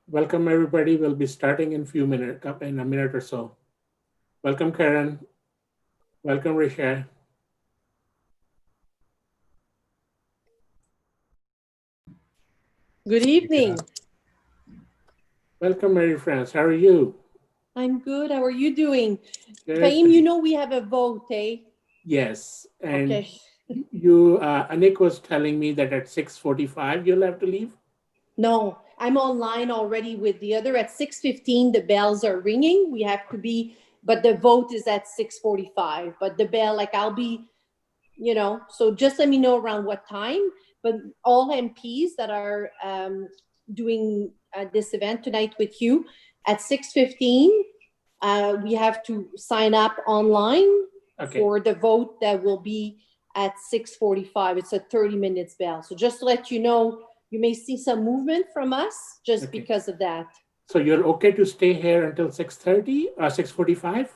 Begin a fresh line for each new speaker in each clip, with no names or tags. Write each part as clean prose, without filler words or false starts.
Welcome, everybody. We'll be starting in in a minute or so. Welcome, Karen. Welcome, Risha.
Good evening.
Welcome, Mary France. How are you?
I'm good. How are you doing?
Good.
Fahim, you know we have a vote, eh?
Yes, and
Okay.
Anik was telling me that at 6:45 you'll have to leave.
No, I'm online already with the other. At 6:15, the bells are ringing. We have to be, but the vote is at 6:45. But the bell, like I'll be, so just let me know around what time. But all MPs that are doing this event tonight with you at 6:15, we have to sign up online for the vote that will be at 6:45. It's a 30 minutes bell. So just to let you know, you may see some movement from us just because of that.
So you're okay to stay here until 6:30 or 6:45?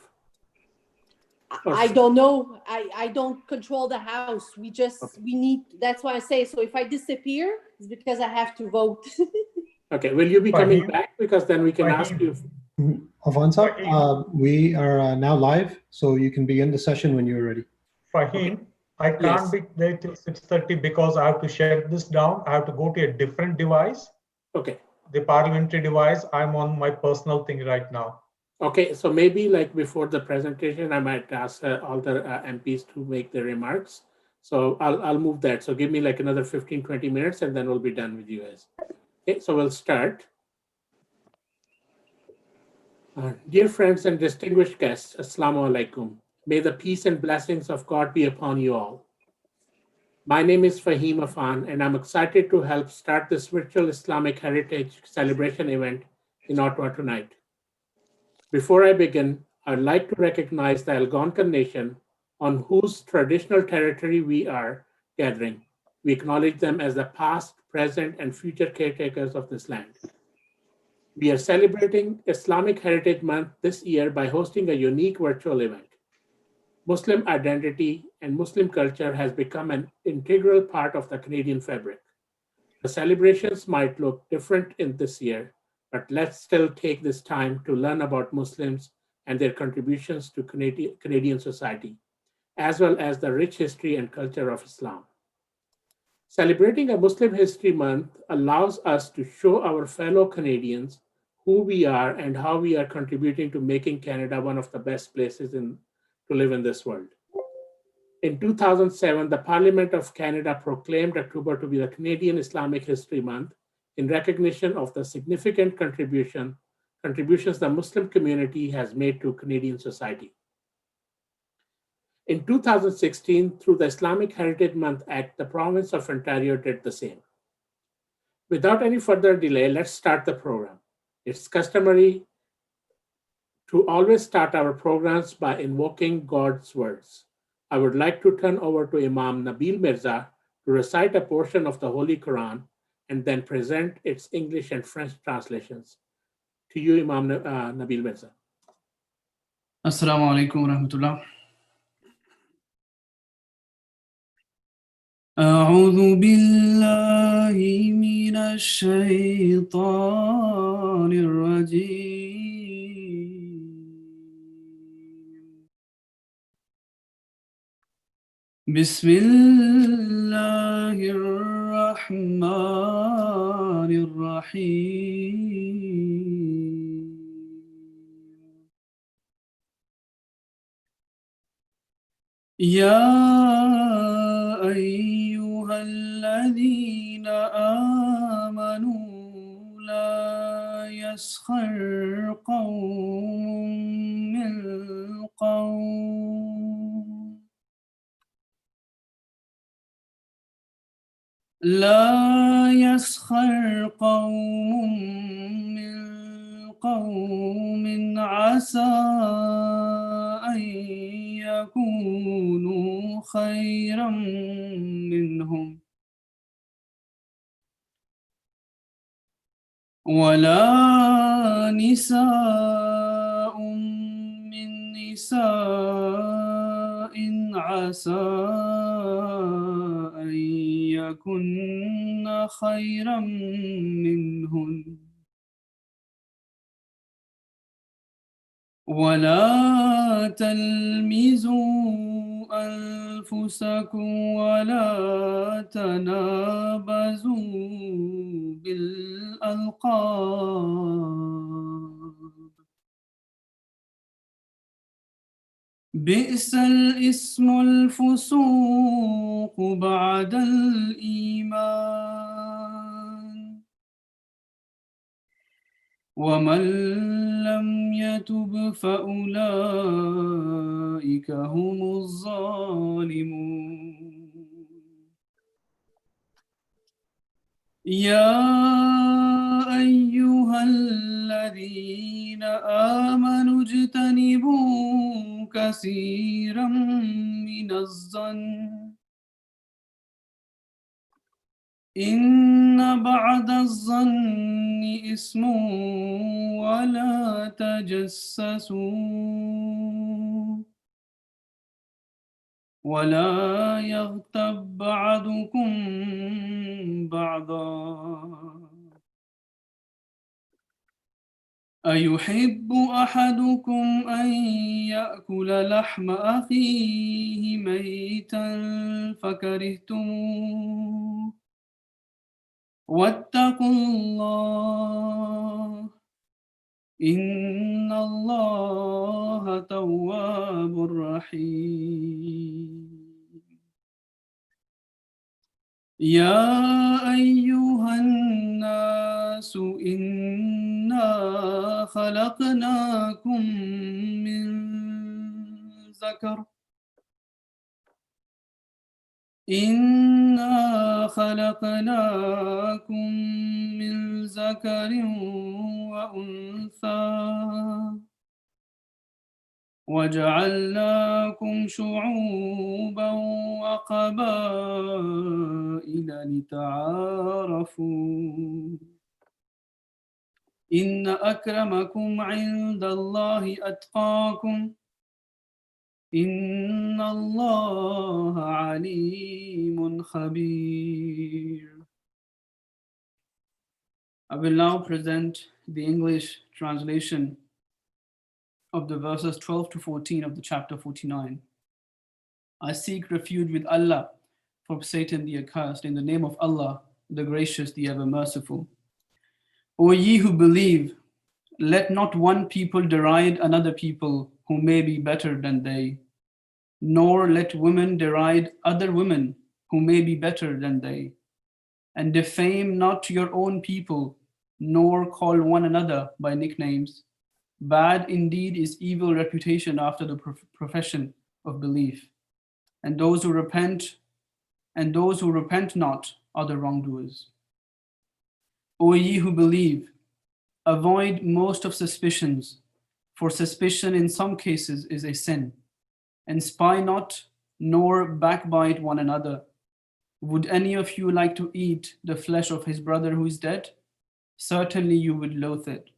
I don't know. I don't control the house. We need, that's why I say, so if I disappear, it's because I have to vote.
Okay, will you be coming back? Because then we can ask you.
Avanza, we are now live, so you can begin the session when you're ready.
Fahim, I can't be there till 6:30 because I have to shut this down. I have to go to a different device.
Okay.
The parliamentary device. I'm on my personal thing right now.
Okay, so maybe like before the presentation, I might ask all the MPs to make their remarks. So I'll move that. So give me like another 15, 20 minutes and then we'll be done with you guys. Okay, so we'll start. Dear friends and distinguished guests, Assalamu alaikum. May the peace and blessings of God be upon you all. My name is Fahim Afan, and I'm excited to help start this virtual Islamic Heritage Celebration event in Ottawa tonight. Before I begin, I'd like to recognize the Algonquin Nation on whose traditional territory we are gathering. We acknowledge them as the past, present, and future caretakers of this land. We are celebrating Islamic Heritage Month this year by hosting a unique virtual event. Muslim identity and Muslim culture has become an integral part of the Canadian fabric. The celebrations might look different in this year, but let's still take this time to learn about Muslims and their contributions to Canadian society, as well as the rich history and culture of Islam. Celebrating a Muslim History Month allows us to show our fellow Canadians who we are and how we are contributing to making Canada one of the best places to live in this world. In 2007, the Parliament of Canada proclaimed October to be the Canadian Islamic History Month in recognition of the significant contributions the Muslim community has made to Canadian society. In 2016, through the Islamic Heritage Month Act, the province of Ontario did the same. Without any further delay, let's start the program. It's customary to always start our programs by invoking God's words. I would like to turn over to Imam Nabil Mirza to recite a portion of the Holy Quran and then present its English and French translations. To you, Imam Nabil Mirza.
Assalamu alaikum wa rahmatullah. أعوذ بالله من الشيطان الرجيم بسم الله الرحمن الرحيم يا أيها الذين آمنوا لا يسخر قوم من قوم لا يسخر قوم من قوم عسى أن يكونوا خيرا منهم ولا نساء من نساء عسى أن يكن خيرا منهن ولا تلمزوا أنفسكم ولا تنابزوا بالألقاب بئس الاسم الفسوق بعد الإيمان ومن لم يتب فأولئك هم الظالمون يا أيها الذين آمنوا اجتنبوا كثيرا من الظن إن بعد الظن إثم ولا تجسسوا ولا يغتب بعضكم بعضا أيحب أحدكم أن يأكل لحم أخيه ميتا فكرهتموه واتقوا الله إن الله تواب رحيم يا أيها الناس إنا خلقناكم من ذكر إنا خلقناكم من ذكر وأنثى وجعلناكم شعوبا وقبائل لتعارفوا إن أكرمكم عند الله أتقاكم إن الله عليم خبير. I will now present the English translation of the verses 12 to 14 of the chapter 49. I seek refuge with Allah from Satan the accursed, in the name of Allah, the gracious, the ever merciful. O ye who believe, let not one people deride another people who may be better than they, nor let women deride other women who may be better than they, and defame not your own people, nor call one another by nicknames. Bad indeed is evil reputation after the profession of belief, and those who repent not are the wrongdoers. O ye who believe, avoid most of suspicions, for suspicion in some cases is a sin, and spy not, nor backbite one another. Would any of you like to eat the flesh of his brother who is dead? Certainly you would loathe it.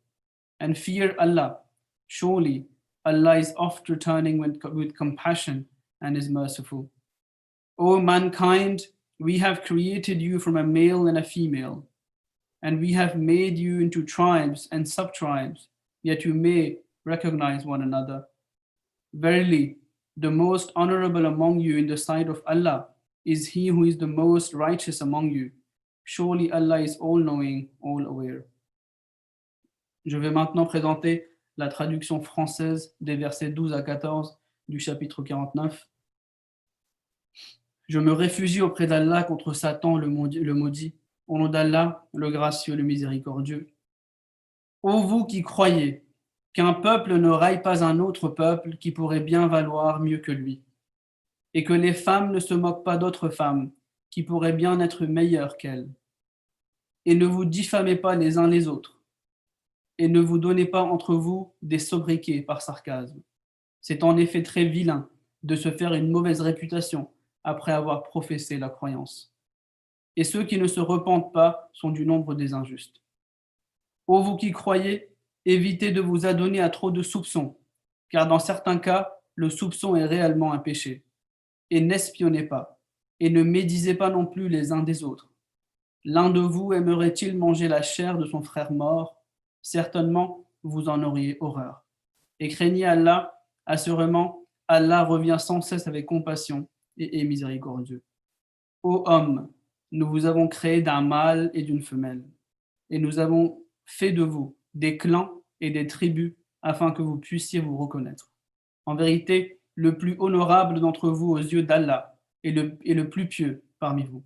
And fear Allah. Surely Allah is oft returning with compassion and is merciful. O mankind, we have created you from a male and a female, and we have made you into tribes and sub-tribes, yet you may recognize one another. Verily, the most honorable among you in the sight of Allah is he who is the most righteous among you. Surely Allah is all-knowing, all-aware. Je vais maintenant présenter la traduction française des versets 12 à 14 du chapitre 49. Je me réfugie auprès d'Allah contre Satan le maudit, au nom d'Allah, le gracieux, le miséricordieux. Ô vous qui croyez qu'un peuple ne raille pas un autre peuple qui pourrait bien valoir mieux que lui, et que les femmes ne se moquent pas d'autres femmes qui pourraient bien être meilleures qu'elles. Et ne vous diffamez pas les uns les autres, et ne vous donnez pas entre vous des sobriquets par sarcasme. C'est en effet très vilain de se faire une mauvaise réputation après avoir professé la croyance. Et ceux qui ne se repentent pas sont du nombre des injustes. Ô vous qui croyez, évitez de vous adonner à trop de soupçons, car dans certains cas, le soupçon est réellement un péché. Et n'espionnez pas, et ne médisez pas non plus les uns des autres. L'un de vous aimerait-il manger la chair de son frère mort? Certainement, vous en auriez horreur. et craignez Allah. Assurément, Allah revient sans cesse avec compassion et est miséricordieux. Ô homme, nous vous avons créé d'un mâle et d'une femelle, et nous avons fait de vous des clans et des tribus afin que vous puissiez vous reconnaître. En vérité, le plus honorable d'entre vous aux yeux d'Allah est le plus pieux parmi vous.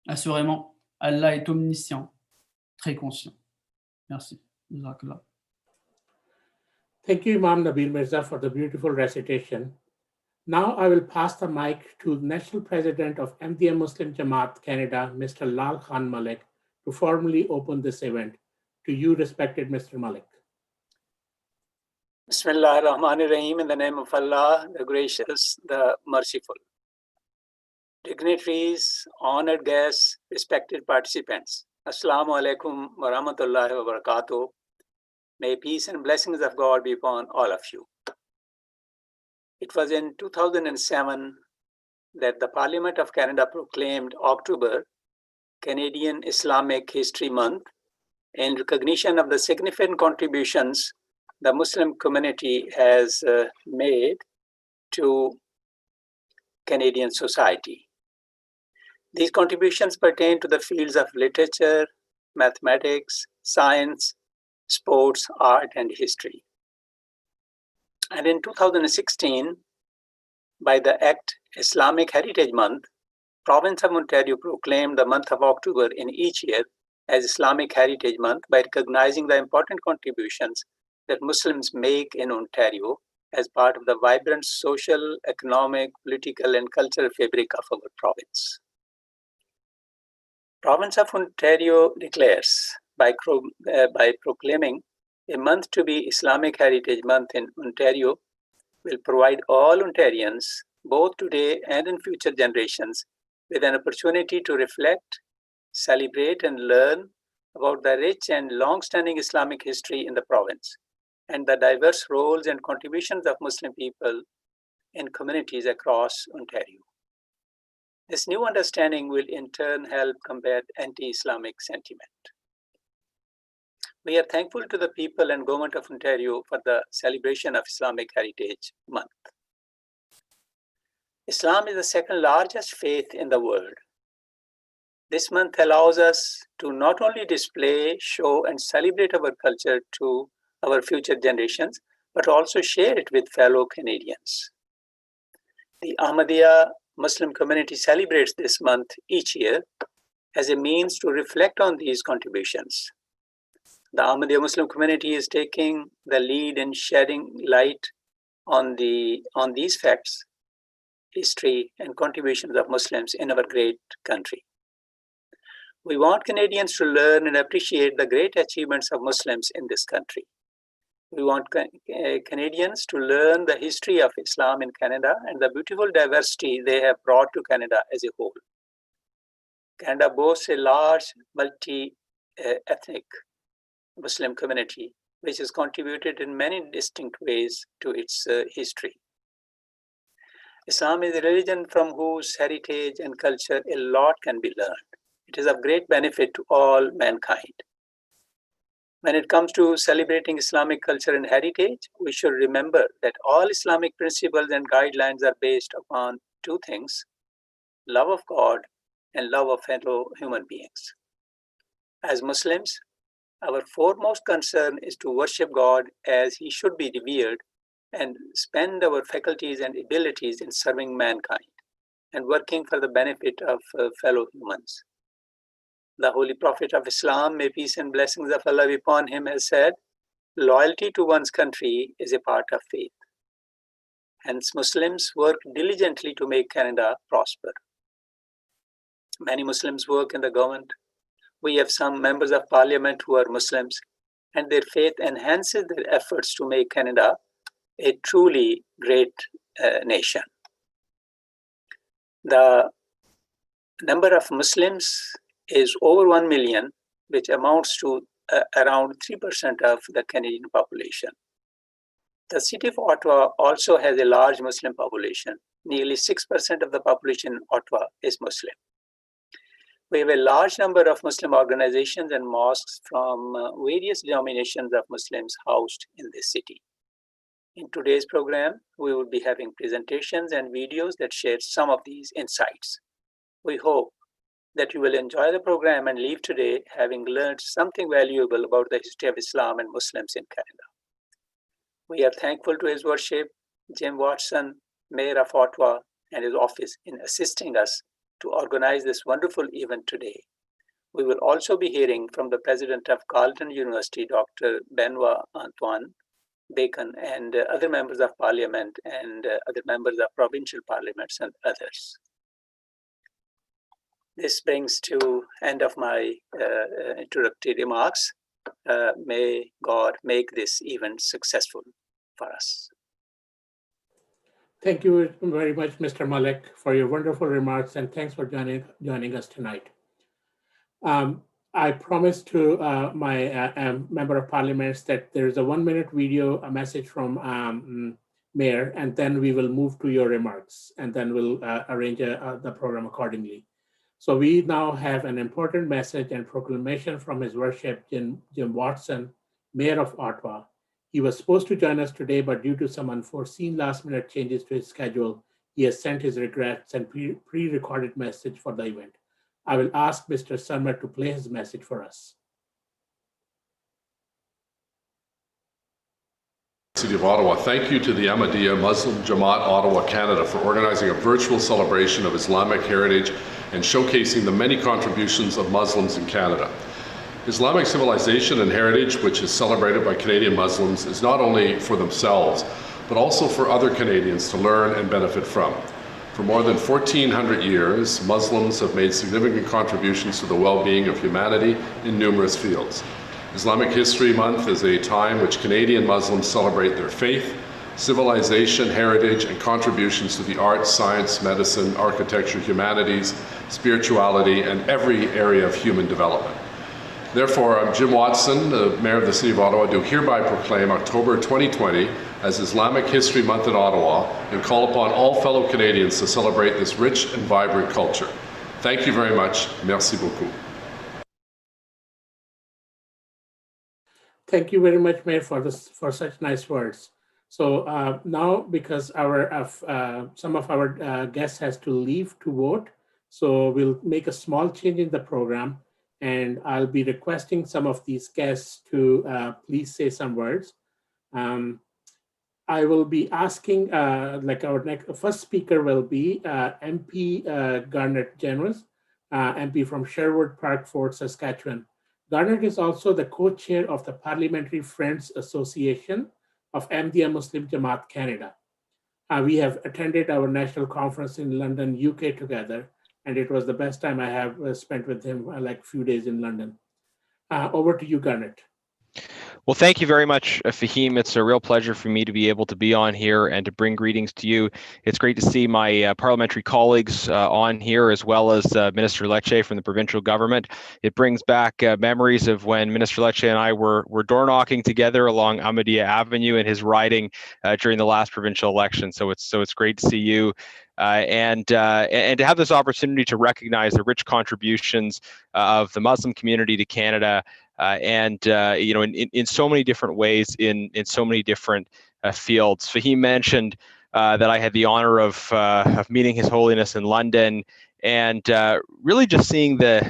Assurément, Allah est omniscient, très conscient. Merci. Jazakallah.
Thank you, Imam Nabil Mirza, for the beautiful recitation. Now I will pass the mic to National President of Ahmadiyya Muslim Jamaat Canada, Mr. Lal Khan Malik, to formally open this event. To you, respected Mr. Malik.
Bismillah ar-Rahman ar-Rahim, in the name of Allah, the gracious, the merciful. Dignitaries, honored guests, respected participants, Assalamu alaikum wa rahmatullahi wa barakatuh. May peace and blessings of God be upon all of you. It was in 2007 that the Parliament of Canada proclaimed October Canadian Islamic History Month in recognition of the significant contributions the Muslim community has made to Canadian society. These contributions pertain to the fields of literature, mathematics, science, sports, art, and history. And in 2016, by the Act Islamic Heritage Month, Province of Ontario proclaimed the month of October in each year as Islamic Heritage Month by recognizing the important contributions that Muslims make in Ontario as part of the vibrant social, economic, political, and cultural fabric of our province. Province of Ontario declares by proclaiming a month to be Islamic Heritage Month in Ontario will provide all Ontarians, both today and in future generations, with an opportunity to reflect, celebrate, and learn about the rich and long-standing Islamic history in the province and the diverse roles and contributions of Muslim people in communities across Ontario. This new understanding will in turn help combat anti-Islamic sentiment. We are thankful to the people and government of Ontario for the celebration of Islamic Heritage Month. Islam is the second largest faith in the world. This month allows us to not only display, show, and celebrate our culture to our future generations, but also share it with fellow Canadians. The Ahmadiyya Muslim community celebrates this month each year as a means to reflect on these contributions. The Ahmadiyya Muslim community is taking the lead in shedding light on these facts, history, and contributions of Muslims in our great country. We want Canadians to learn and appreciate the great achievements of Muslims in this country. We want Canadians to learn the history of Islam in Canada and the beautiful diversity they have brought to Canada as a whole. Canada boasts a large multi-ethnic Muslim community, which has contributed in many distinct ways to its history. Islam is a religion from whose heritage and culture a lot can be learned. It is of great benefit to all mankind. When it comes to celebrating Islamic culture and heritage, we should remember that all Islamic principles and guidelines are based upon two things: love of God and love of fellow human beings. As Muslims, our foremost concern is to worship God as He should be revered and spend our faculties and abilities in serving mankind and working for the benefit of fellow humans. The Holy Prophet of Islam, may peace and blessings of Allah be upon him, has said, loyalty to one's country is a part of faith. Hence, Muslims work diligently to make Canada prosper. Many Muslims work in the government. We have some members of parliament who are Muslims, and their faith enhances their efforts to make Canada a truly great nation. The number of Muslims is over 1 million, which amounts to around 3% of the Canadian population. The city of Ottawa also has a large Muslim population. Nearly 6% of the population in Ottawa is Muslim. We have a large number of Muslim organizations and mosques from various denominations of Muslims housed in this city. In today's program, we will be having presentations and videos that share some of these insights. We hope that you will enjoy the program and leave today having learned something valuable about the history of Islam and Muslims in Canada. We are thankful to His Worship, Jim Watson, Mayor of Ottawa, and his office in assisting us to organize this wonderful event today. We will also be hearing from the President of Carleton University, Dr. Benoit Antoine Bacon, and other members of Parliament and other members of provincial parliaments and others. This brings to end of my introductory remarks. May God make this event successful for us.
Thank you very much, Mr. Malik, for your wonderful remarks, and thanks for joining us tonight. I promised to my member of parliaments that there is a 1-minute video, a message from Mayor, and then we will move to your remarks, and then we'll arrange the program accordingly. So we now have an important message and proclamation from His Worship Jim Watson, Mayor of Ottawa. He was supposed to join us today, but due to some unforeseen last-minute changes to his schedule, he has sent his regrets and pre-recorded message for the event. I will ask Mr. Summer to play his message for us.
City of Ottawa, thank you to the Ahmadiyya Muslim Jamaat Ottawa, Canada for organizing a virtual celebration of Islamic heritage and showcasing the many contributions of Muslims in Canada. Islamic civilization and heritage, which is celebrated by Canadian Muslims, is not only for themselves, but also for other Canadians to learn and benefit from. For more than 1,400 years, Muslims have made significant contributions to the well-being of humanity in numerous fields. Islamic History Month is a time which Canadian Muslims celebrate their faith, civilization, heritage, and contributions to the arts, science, medicine, architecture, humanities, spirituality, and every area of human development. Therefore, I'm Jim Watson, the Mayor of the City of Ottawa, do hereby proclaim October 2020 as Islamic History Month in Ottawa and call upon all fellow Canadians to celebrate this rich and vibrant culture. Thank you very much. Merci beaucoup.
Thank you very much, Mayor, for such nice words. So now, because some of our guests has to leave to vote, so we'll make a small change in the program, and I'll be requesting some of these guests to please say some words. I will be asking, like our first speaker will be MP Garnet Generous, MP from Sherwood Park, Fort Saskatchewan. Garnet is also the co-chair of the Parliamentary Friends Association of Ahmadiyya Muslim Jamaat Canada. We have attended our national conference in London, UK together, and it was the best time I have spent with him, like a few days in London. Over to you, Garnet.
Well, thank you very much, Fahim. It's a real pleasure for me to be able to be on here and to bring greetings to you. It's great to see my parliamentary colleagues on here, as well as Minister Lecce from the provincial government. It brings back memories of when Minister Lecce and I were door knocking together along Ahmadiyya Avenue in his riding during the last provincial election. So it's great to see you. And to have this opportunity to recognize the rich contributions of the Muslim community to Canada, you know, in so many different ways, in so many different fields. Fahim mentioned that I had the honor of meeting His Holiness in London, and really just seeing the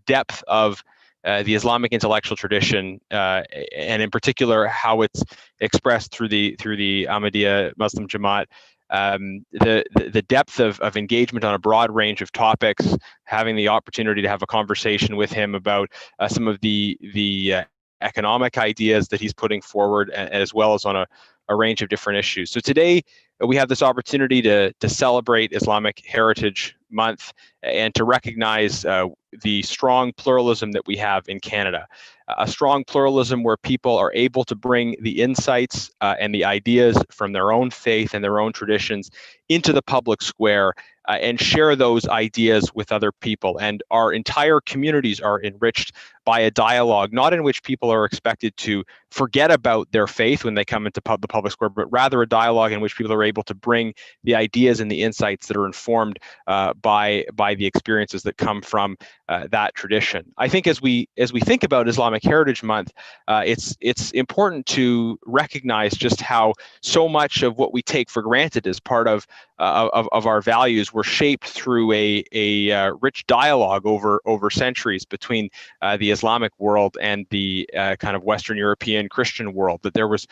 depth of the Islamic intellectual tradition, and in particular how it's expressed through the Ahmadiyya Muslim Jamaat. The depth of engagement on a broad range of topics, having the opportunity to have a conversation with him about some of the economic ideas that he's putting forward, as well as on a range of different issues. So today we have this opportunity to celebrate Islamic Heritage Month and to recognize the strong pluralism that we have in Canada. A strong pluralism where people are able to bring the insights and the ideas from their own faith and their own traditions into the public square and share those ideas with other people. And our entire communities are enriched by a dialogue, not in which people are expected to forget about their faith when they come into the public square, but rather a dialogue in which people are able to bring the ideas and the insights that are informed by the experiences that come from that tradition. I think as we think about Islamic Heritage Month, it's important to recognize just how so much of what we take for granted as part of our values were shaped through a rich dialogue over centuries between the Islamic world and the kind of Western European Christian world. That there was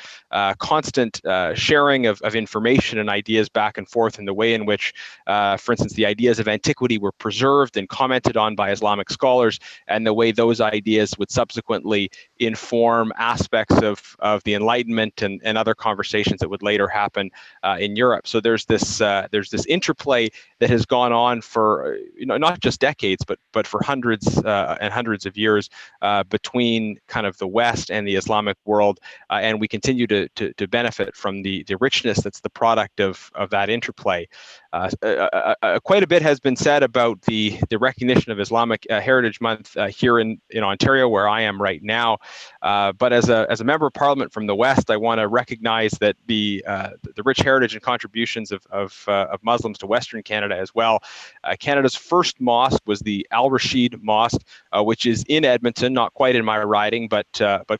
constant sharing of information and ideas back and forth in the way in which, for instance, the ideas of antiquity were preserved and commented on by Islamic scholars, and the way those ideas would subsequently inform aspects of the Enlightenment and other conversations that would later happen in Europe. So there's this interplay that has gone on for not just decades, but for hundreds and hundreds of years between kind of the West and the Islamic world, and we continue to benefit from the richness that's the product of that interplay. Quite a bit has been said about the recognition of Islamic Heritage Month here in Ontario, where I am right now. But as a member of Parliament from the West, I want to recognize that the rich heritage and contributions of Muslims to Western Canada as well. Canada's first mosque was the Al Rashid Mosque, which is in Edmonton, not quite in my riding, but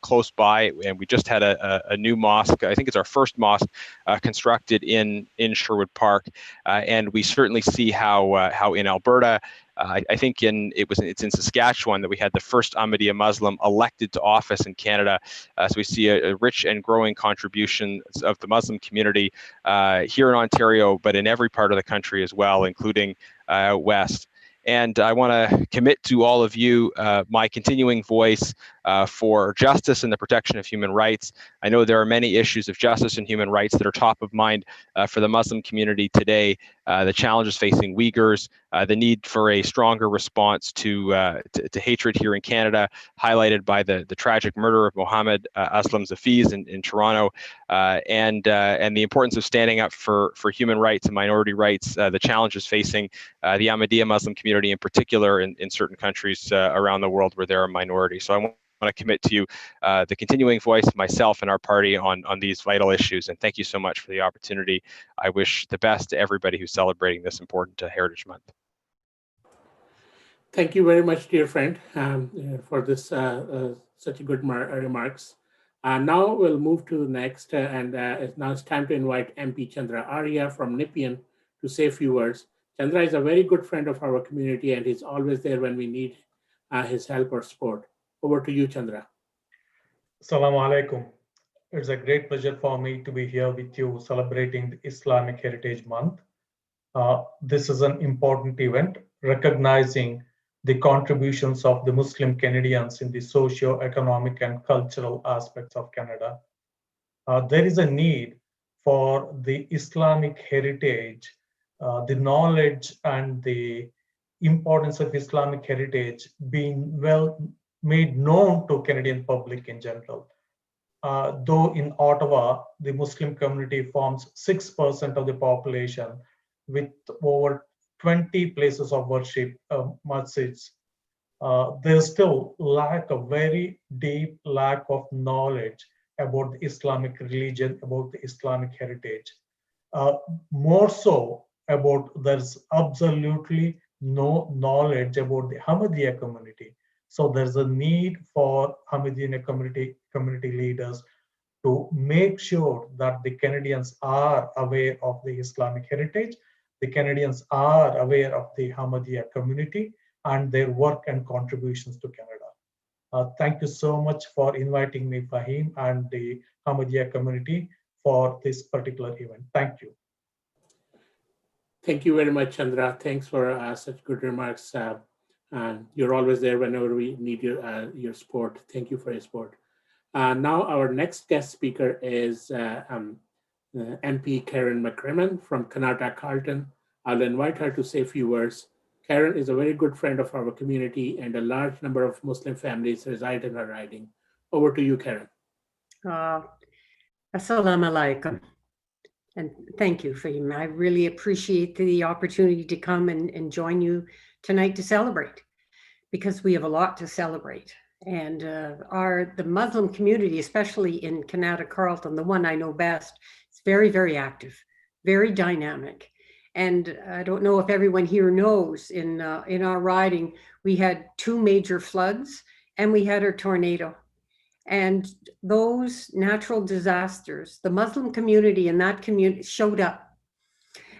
close by. And we just had a new mosque. I think it's our first mosque constructed in Sherwood Park. And we certainly see how in Alberta, I think it's in Saskatchewan that we had the first Ahmadiyya Muslim elected to office in Canada. So we see a rich and growing contribution of the Muslim community here in Ontario, but in every part of the country as well, including West. And I want to commit to all of you my continuing voice for justice and the protection of human rights. I know there are many issues of justice and human rights that are top of mind for the Muslim community today. The challenges facing Uyghurs, the need for a stronger response to hatred here in Canada, highlighted by the tragic murder of Mohammed Aslam Zafiz in Toronto, and the importance of standing up for human rights and minority rights, the challenges facing the Ahmadiyya Muslim community in particular in certain countries around the world where there are minorities. So I want to commit to you the continuing voice of myself and our party on these vital issues. And thank you so much for the opportunity. I wish the best to everybody who's celebrating this important Heritage Month.
Thank you very much, dear friend, for this such a good remarks. Now we'll move to the next, now it's time to invite MP Chandra Arya from Nepean to say a few words. Chandra is a very good friend of our community, and he's always there when we need his help or support. Over to you, Chandra.
Assalamu alaikum. It's a great pleasure for me to be here with you celebrating the Islamic Heritage Month. This is an important event recognizing the contributions of the Muslim Canadians in the socio-economic and cultural aspects of Canada. There is a need for the Islamic heritage, the knowledge and the importance of Islamic heritage being well made known to Canadian public in general. Though in Ottawa, the Muslim community forms 6% of the population with over 20 places of worship, masjids, there's still very deep lack of knowledge about the Islamic religion, about the Islamic heritage. More so about there's absolutely no knowledge about the Ahmadiyya community. So there's a need for Ahmadiyya community leaders to make sure that the Canadians are aware of the Islamic heritage, the Canadians are aware of the Ahmadiyya community and their work and contributions to Canada. Thank you so much for inviting me, Fahim, and the Ahmadiyya community for this particular event. Thank you.
Thank you very much, Chandra. Thanks for such good remarks. You're always there whenever we need your support. Thank you for your support. Now our next guest speaker is MP Karen McCrimmon from Karnataka Carlton. I'll invite her to say a few words. Karen is a very good friend of our community, and a large number of Muslim families reside in her riding. Over to you, Karen.
Assalamu alaikum. And thank you, Fahim. I really appreciate the opportunity to come and join you tonight to celebrate, because we have a lot to celebrate. And the Muslim community, especially in Karnataka Carlton, the one I know best, is very, very active, very dynamic. And I don't know if everyone here knows, in our riding, we had 2 major floods and we had a tornado. And those natural disasters, the Muslim community in that community showed up.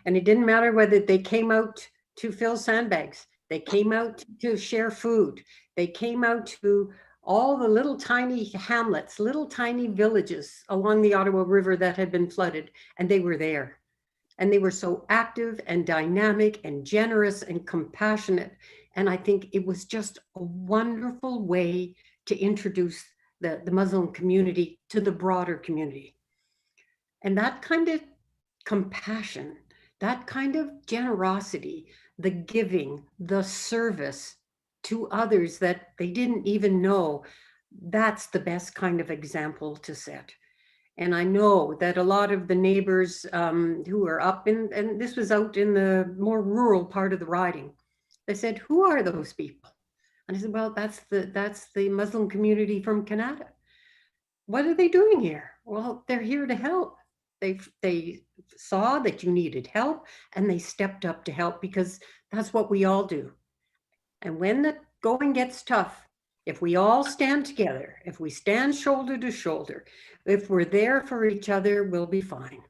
And it didn't matter whether they came out to fill sandbags, they came out to share food, they came out to all the little tiny hamlets, little tiny villages along the Ottawa River that had been flooded, and they were there. And they were so active and dynamic and generous and compassionate. And I think it was just a wonderful way to introduce the Muslim community to the broader community. And that kind of compassion, that kind of generosity, the giving, the service to others that they didn't even know, that's the best kind of example to set. And I know that a lot of the neighbors who are up in, and this was out in the more rural part of the riding, they said, "Who are those people?" And I said, "Well, that's the Muslim community from Canada." "What are they doing here?" "Well, they're here to help. They saw that you needed help and they stepped up to help, because that's what we all do. And when the going gets tough, if we all stand together, if we stand shoulder to shoulder, if we're there for each other, we'll be fine."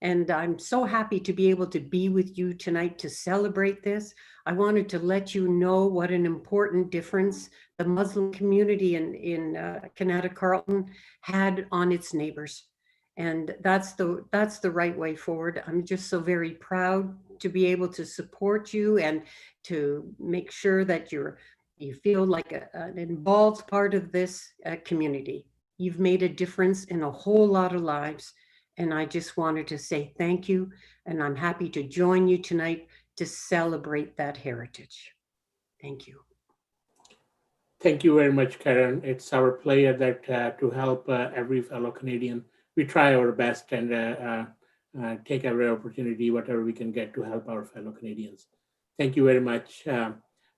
And I'm so happy to be able to be with you tonight to celebrate this. I wanted to let you know what an important difference the Muslim community in Canada Carleton had on its neighbors. And that's the right way forward. I'm just so very proud to be able to support you and to make sure that you feel like an involved part of this community. You've made a difference in a whole lot of lives. And I just wanted to say thank you. And I'm happy to join you tonight to celebrate that heritage. Thank you.
Thank you very much, Karen. It's our pleasure that to help every fellow Canadian. We try our best and take every opportunity, whatever we can get, to help our fellow Canadians. Thank you very much.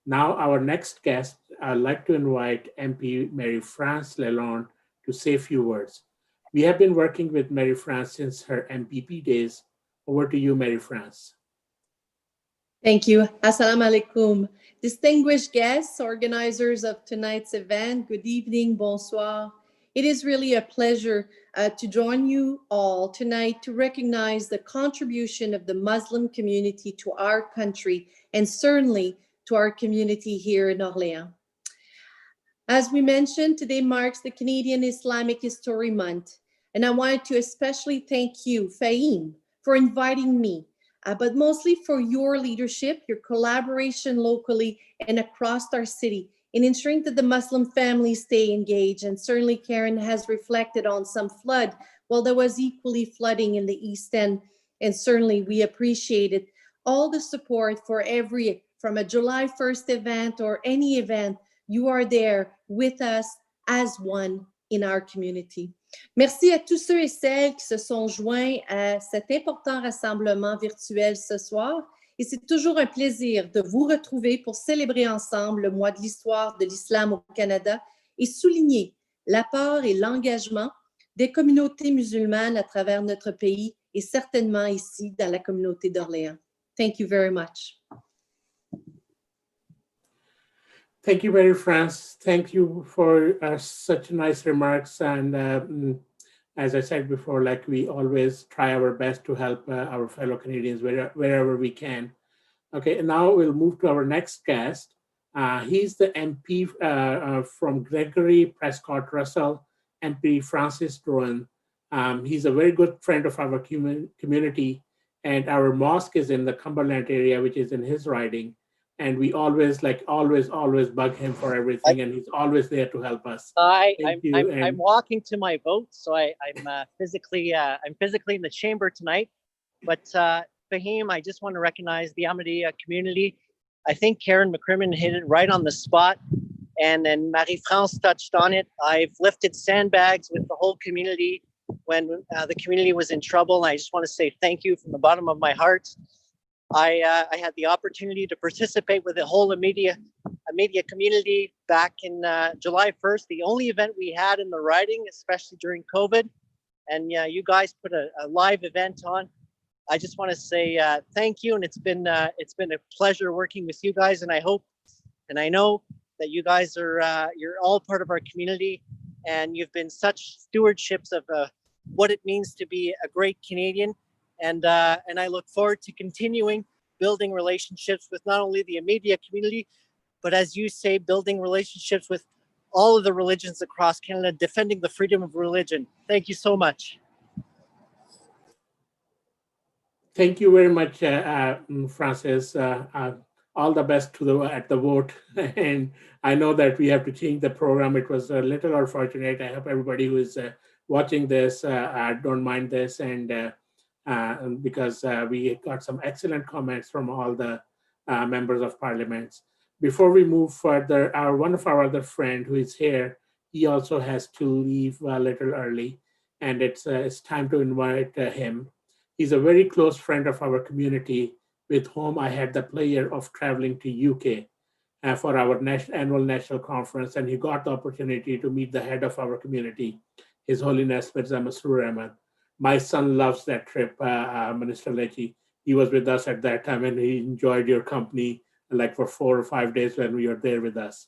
Now, our next guest, I'd like to invite MP Marie-France Lalonde to say a few words. We have been working with Marie-France since her MPP days. Over to you, Marie-France.
Thank you. Assalamu alaikum. Distinguished guests, organizers of tonight's event, good evening, bonsoir. It is really a pleasure to join you all tonight to recognize the contribution of the Muslim community to our country and certainly to our community here in Orléans. As we mentioned, today marks the Canadian Islamic History Month, and I wanted to especially thank you, Fahim, for inviting me, but mostly for your leadership, your collaboration locally and across our city in ensuring that the Muslim families stay engaged. And certainly Karen has reflected on some flood. Well, there was equally flooding in the East End, and certainly we appreciated all the support for from a July 1st event or any event, you are there with us as one in our community. Merci à tous ceux et celles qui se sont joints à cet important rassemblement virtuel ce soir. Et c'est toujours un plaisir de vous retrouver pour célébrer ensemble le mois de l'histoire de l'islam au Canada et souligner l'apport et l'engagement des communautés musulmanes à travers notre pays et certainement ici dans la communauté d'Orléans. Thank you very much.
Thank you, Marie-France. Thank you for such nice remarks. And as I said before, like we always try our best to help our fellow Canadians wherever we can. Okay, and now we'll move to our next guest. He's the MP from Gregory Prescott Russell, MP Francis Drouin. He's a very good friend of our community, and our mosque is in the Cumberland area, which is in his riding. And we always bug him for everything, and he's always there to help us.
I'm walking to my vote, so I'm physically in the chamber tonight. But Fahim, I just want to recognize the Ahmadiyya community. I think Karen McCrimmon hit it right on the spot, and then Marie-France touched on it. I've lifted sandbags with the whole community when the community was in trouble. I just want to say thank you from the bottom of my heart. I had the opportunity to participate with the whole Ahmadiyya community back in July 1st, the only event we had in the riding, especially during COVID. And yeah, you guys put a live event on. I just want to say thank you, and it's been a pleasure working with you guys, and I hope and I know that you guys are you're all part of our community, and you've been such stewardships of what it means to be a great Canadian, and I look forward to continuing building relationships with not only the Ahmadiyya community, but as you say, building relationships with all of the religions across Canada, defending the freedom of religion. Thank you so much.
Thank you very much, Francis. All the best to at the vote. And I know that we have to change the program. It was a little unfortunate. I hope everybody who is watching this don't mind this, and because we got some excellent comments from all the members of parliament. Before we move further, one of our other friend who is here, he also has to leave a little early, and it's time to invite him. He's a very close friend of our community, with whom I had the pleasure of traveling to UK for our annual national conference, and he got the opportunity to meet the head of our community, His Holiness Mirza Masroor Ahmad. My son loves that trip, Minister Lecce. He was with us at that time, and he enjoyed your company like for 4 or 5 days when we were there with us.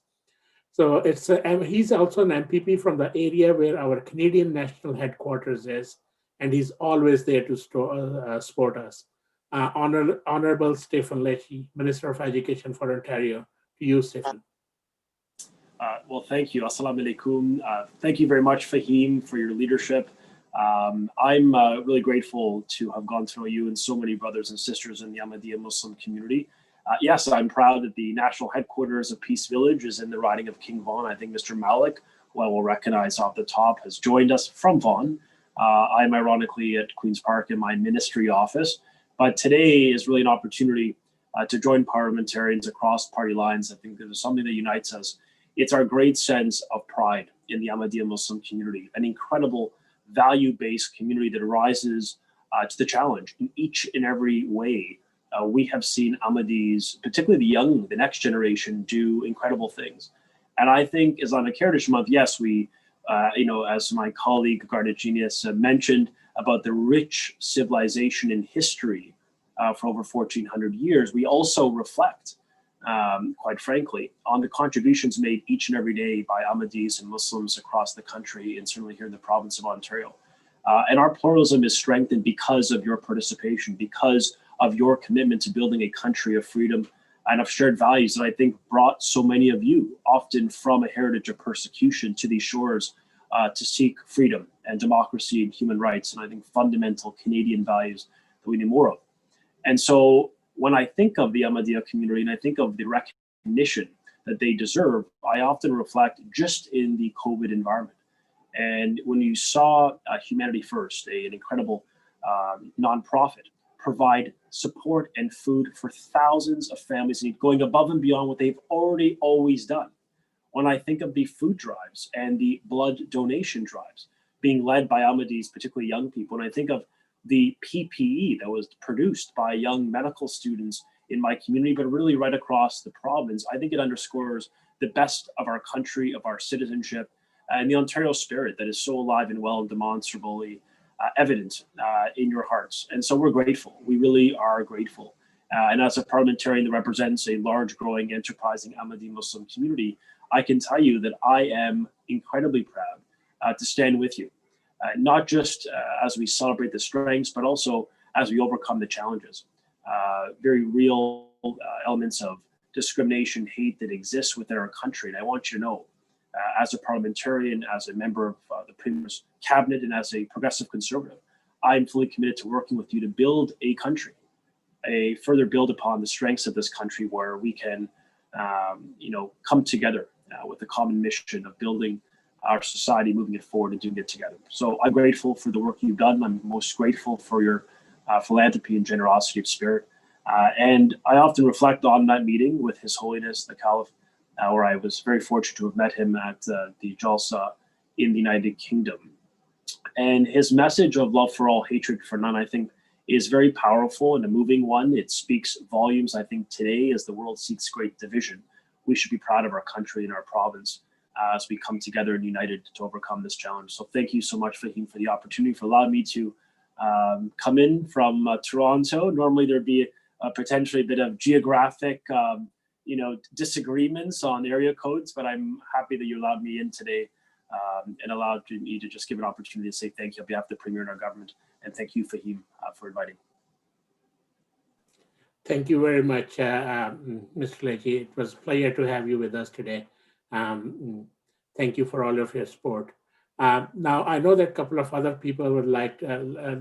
So he's also an MPP from the area where our Canadian national headquarters is, and he's always there to support us. Honorable Stephen Lecce, Minister of Education for Ontario. To you, Stephen.
Well, thank you. Assalamu alaikum. Thank you very much, Fahim, for your leadership. I'm really grateful to have gone to know you and so many brothers and sisters in the Ahmadiyya Muslim community. Yes, I'm proud that the national headquarters of Peace Village is in the riding of King Vaughan. I think Mr. Malik, who I will recognize off the top, has joined us from Vaughan. I'm ironically at Queen's Park in my ministry office, but today is really an opportunity to join parliamentarians across party lines. I think there's something that unites us. It's our great sense of pride in the Ahmadiyya Muslim community, an incredible value-based community that rises to the challenge in each and every way. We have seen Ahmadis, particularly the next generation, do incredible things. And I think Islamic Heritage Month, yes, we, as my colleague Garnet Genius mentioned about the rich civilization and history for over 1,400 years, we also reflect, quite frankly, on the contributions made each and every day by Ahmadis and Muslims across the country, and certainly here in the province of Ontario. And our pluralism is strengthened because of your participation, because of your commitment to building a country of freedom and of shared values that I think brought so many of you, often from a heritage of persecution, to these shores to seek freedom and democracy and human rights, and I think fundamental Canadian values that we need more of. And so when I think of the Ahmadiyya community and I think of the recognition that they deserve, I often reflect just in the COVID environment. And when you saw Humanity First, an incredible nonprofit, provide support and food for thousands of families in need, going above and beyond what they've already always done. When I think of the food drives and the blood donation drives being led by Ahmadis, particularly young people, and I think of the PPE that was produced by young medical students in my community, but really right across the province, I think it underscores the best of our country, of our citizenship, and the Ontario spirit that is so alive and well and demonstrably evident in your hearts. And so we're grateful. We really are grateful. And as a parliamentarian that represents a large, growing, enterprising Ahmadi Muslim community, I can tell you that I am incredibly proud to stand with you, not just as we celebrate the strengths, but also as we overcome the challenges. Very real elements of discrimination, hate that exists within our country. And I want you to know, as a parliamentarian, as a member of the Premier's cabinet, and as a progressive conservative, I'm fully committed to working with you to build a country, further build upon the strengths of this country, where we can, come together with the common mission of building our society, moving it forward and doing it together. So I'm grateful for the work you've done. I'm most grateful for your philanthropy and generosity of spirit. And I often reflect on that meeting with His Holiness, the Caliph, where I was very fortunate to have met him at the Jalsa in the United Kingdom. And his message of love for all, hatred for none, I think, is very powerful and a moving one. It speaks volumes. I think today, as the world seeks great division, we should be proud of our country and our province as we come together and united to overcome this challenge. So thank you so much, Fahim, for the opportunity, for allowing me to come in from Toronto. Normally there'd be potentially a bit of geographic, disagreements on area codes, but I'm happy that you allowed me in today and allowed me to just give an opportunity to say thank you on behalf of the Premier and our government. And thank you, Fahim, for inviting.
Thank you very much, Mr. Leji. It was a pleasure to have you with us today. Thank you for all of your support. Now, I know that a couple of other people would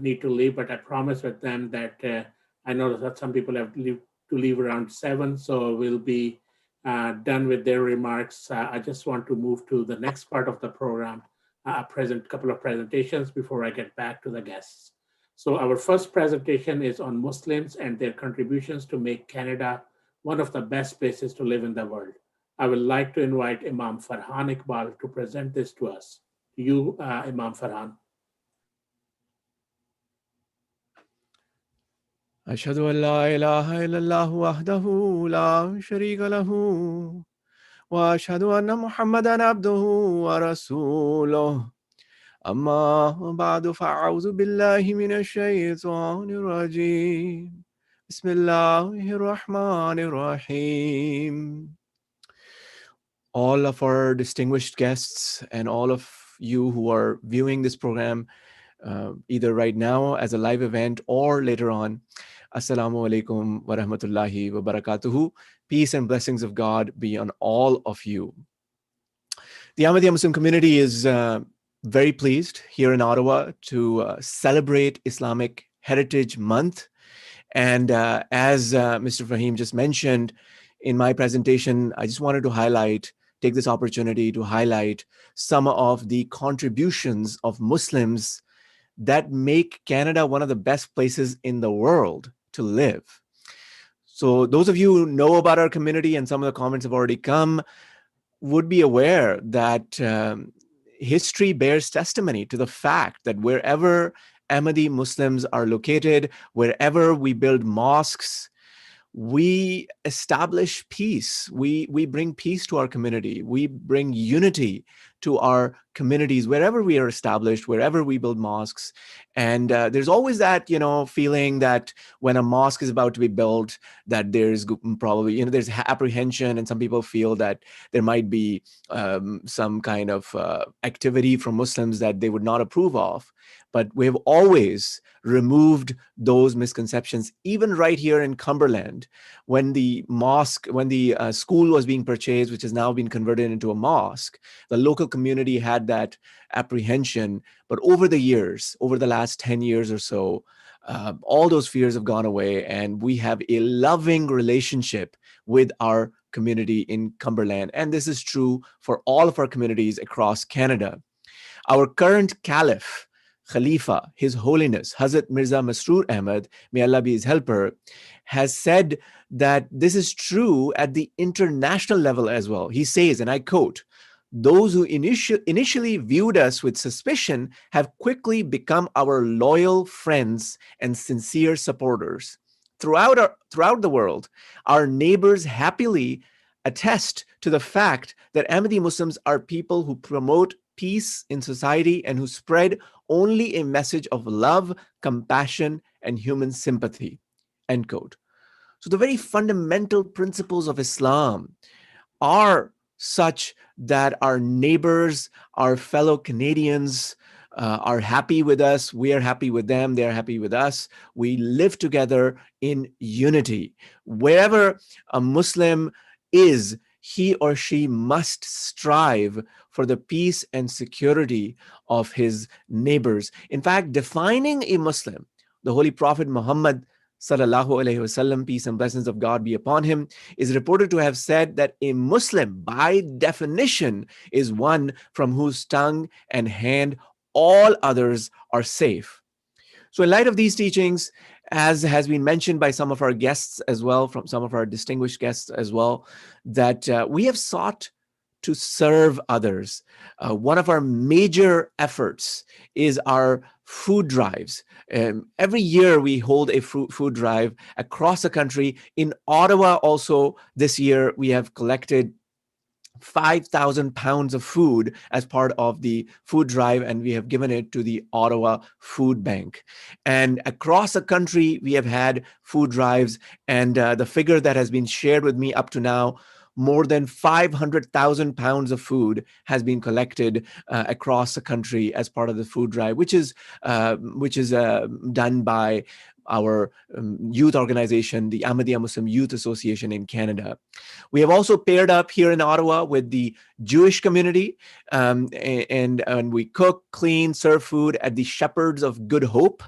need to leave, but I promised with them that I know that some people have to leave around 7, so we'll be done with their remarks. I just want to move to the next part of the program, a couple of presentations before I get back to the guests. So our first presentation is on Muslims and their contributions to make Canada one of the best places to live in the world. I would like to invite Imam Farhan Iqbal to present this to us. To you, Imam Farhan.
أشهد أن لا إله إلا الله وحده لا شريك له وأشهد أن محمدا عبده ورسوله أما بعد فأعوذ بالله من الشيطان الرجيم بسم الله الرحمن الرحيم. All of our distinguished guests and all of you who are viewing this program either right now as a live event or later on, Assalamu alaikum wa rahmatullahi wa barakatuhu. Peace and blessings of God be on all of you. The Ahmadiyya Muslim community is very pleased here in Ottawa to celebrate Islamic Heritage Month. And as Mr. Fahim just mentioned in my presentation, I just wanted to take this opportunity to highlight some of the contributions of Muslims that make Canada one of the best places in the world to live. So those of you who know about our community, and some of the comments have already come, would be aware that history bears testimony to the fact that wherever Ahmadi Muslims are located, wherever we build mosques, we establish peace. We bring peace to our community. We bring unity to our communities wherever we are established, wherever we build mosques. And there's always that, feeling that when a mosque is about to be built, that there's probably, there's apprehension, and some people feel that there might be some kind of activity from Muslims that they would not approve of. But we've always removed those misconceptions, even right here in Cumberland, when the school was being purchased, which has now been converted into a mosque. The local community had that apprehension, but over the years, over the last 10 years or so, all those fears have gone away, and we have a loving relationship with our community in Cumberland. And this is true for all of our communities across Canada. Our current Caliph, Khalifa, His Holiness Hazrat Mirza Masroor Ahmad, may Allah be his helper, has said that this is true at the international level as well. He says, and I quote, "Those who initially viewed us with suspicion have quickly become our loyal friends and sincere supporters. Throughout the world, our neighbors happily attest to the fact that Ahmadi Muslims are people who promote peace in society and who spread only a message of love, compassion, and human sympathy." End quote. So the very fundamental principles of Islam are such that our neighbors, our fellow Canadians are happy with us. We are happy with them. They are happy with us. We live together in unity. Wherever a Muslim is, he or she must strive for the peace and security of his neighbors. In fact, defining a Muslim, the Holy Prophet Muhammad sallallahu alaihi wasallam, peace and blessings of God be upon him, is reported to have said that a Muslim, by definition, is one from whose tongue and hand all others are safe. So in light of these teachings, as has been mentioned by some of our guests as well, from some of our distinguished guests as well, that we have sought to serve others. One of our major efforts is our food drives. Every year we hold a food drive across the country. In Ottawa also this year, we have collected 5,000 pounds of food as part of the food drive, and we have given it to the Ottawa Food Bank. And across the country, we have had food drives, and the figure that has been shared with me up to now, more than 500,000 pounds of food has been collected across the country as part of the food drive, which is done by our youth organization, the Ahmadiyya Muslim Youth Association in Canada. We have also paired up here in Ottawa with the Jewish community, and we cook, clean, serve food at the Shepherds of Good Hope.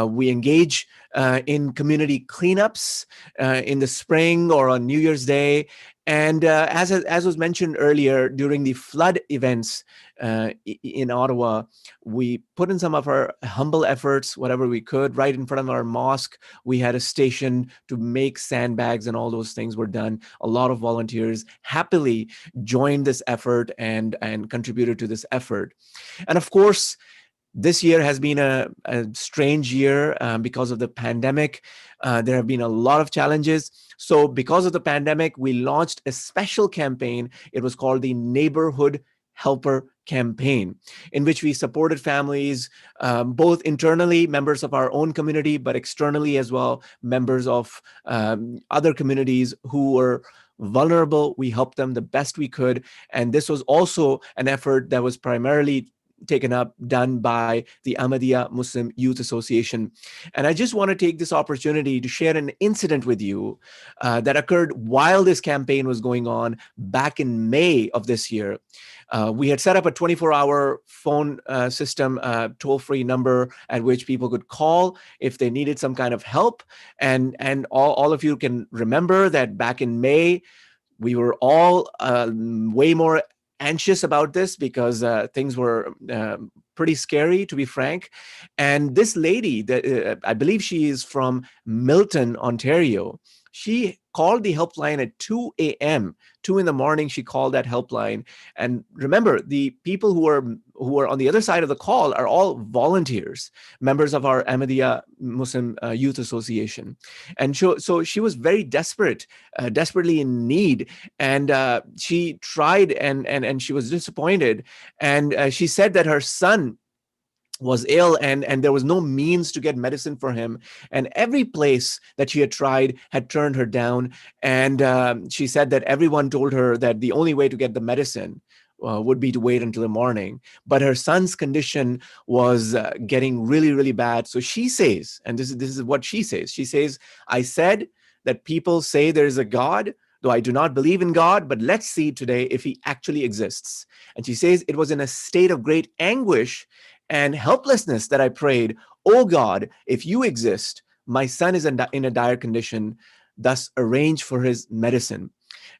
We engage in community cleanups in the spring or on New Year's Day. And as was mentioned earlier, during the flood events in Ottawa, we put in some of our humble efforts, whatever we could. Right in front of our mosque, we had a station to make sandbags, and all those things were done. A lot of volunteers happily joined this effort and contributed to this effort. And of course, this year has been a strange year because of the pandemic. There have been a lot of challenges. So because of the pandemic, we launched a special campaign. It was called the Neighborhood Helper Campaign, in which we supported families, both internally, members of our own community, but externally as well, members of other communities who were vulnerable. We helped them the best we could. And this was also an effort that was primarily done by the Ahmadiyya Muslim Youth Association. And I just want to take this opportunity to share an incident with you that occurred while this campaign was going on back in May of this year. We had set up a 24-hour phone system, toll-free number at which people could call if they needed some kind of help. And all of you can remember that back in May, we were all way more anxious about this because things were pretty scary, to be frank. And this lady, that I believe she is from Milton, Ontario, she called the helpline at 2 a.m., 2 in the morning. She called that helpline. And remember, the people who are on the other side of the call are all volunteers, members of our Ahmadiyya Muslim Youth Association. And so she was very desperate, desperately in need. And she tried and she was disappointed. And she said that her son was ill and there was no means to get medicine for him. And every place that she had tried had turned her down. And she said that everyone told her that the only way to get the medicine would be to wait until the morning. But her son's condition was getting really, really bad. So she says, and this is what she says. She says, I said that people say there is a God, though I do not believe in God, but let's see today if he actually exists. And she says, it was in a state of great anguish and helplessness that I prayed, oh God, if you exist, my son is in a dire condition, thus arrange for his medicine.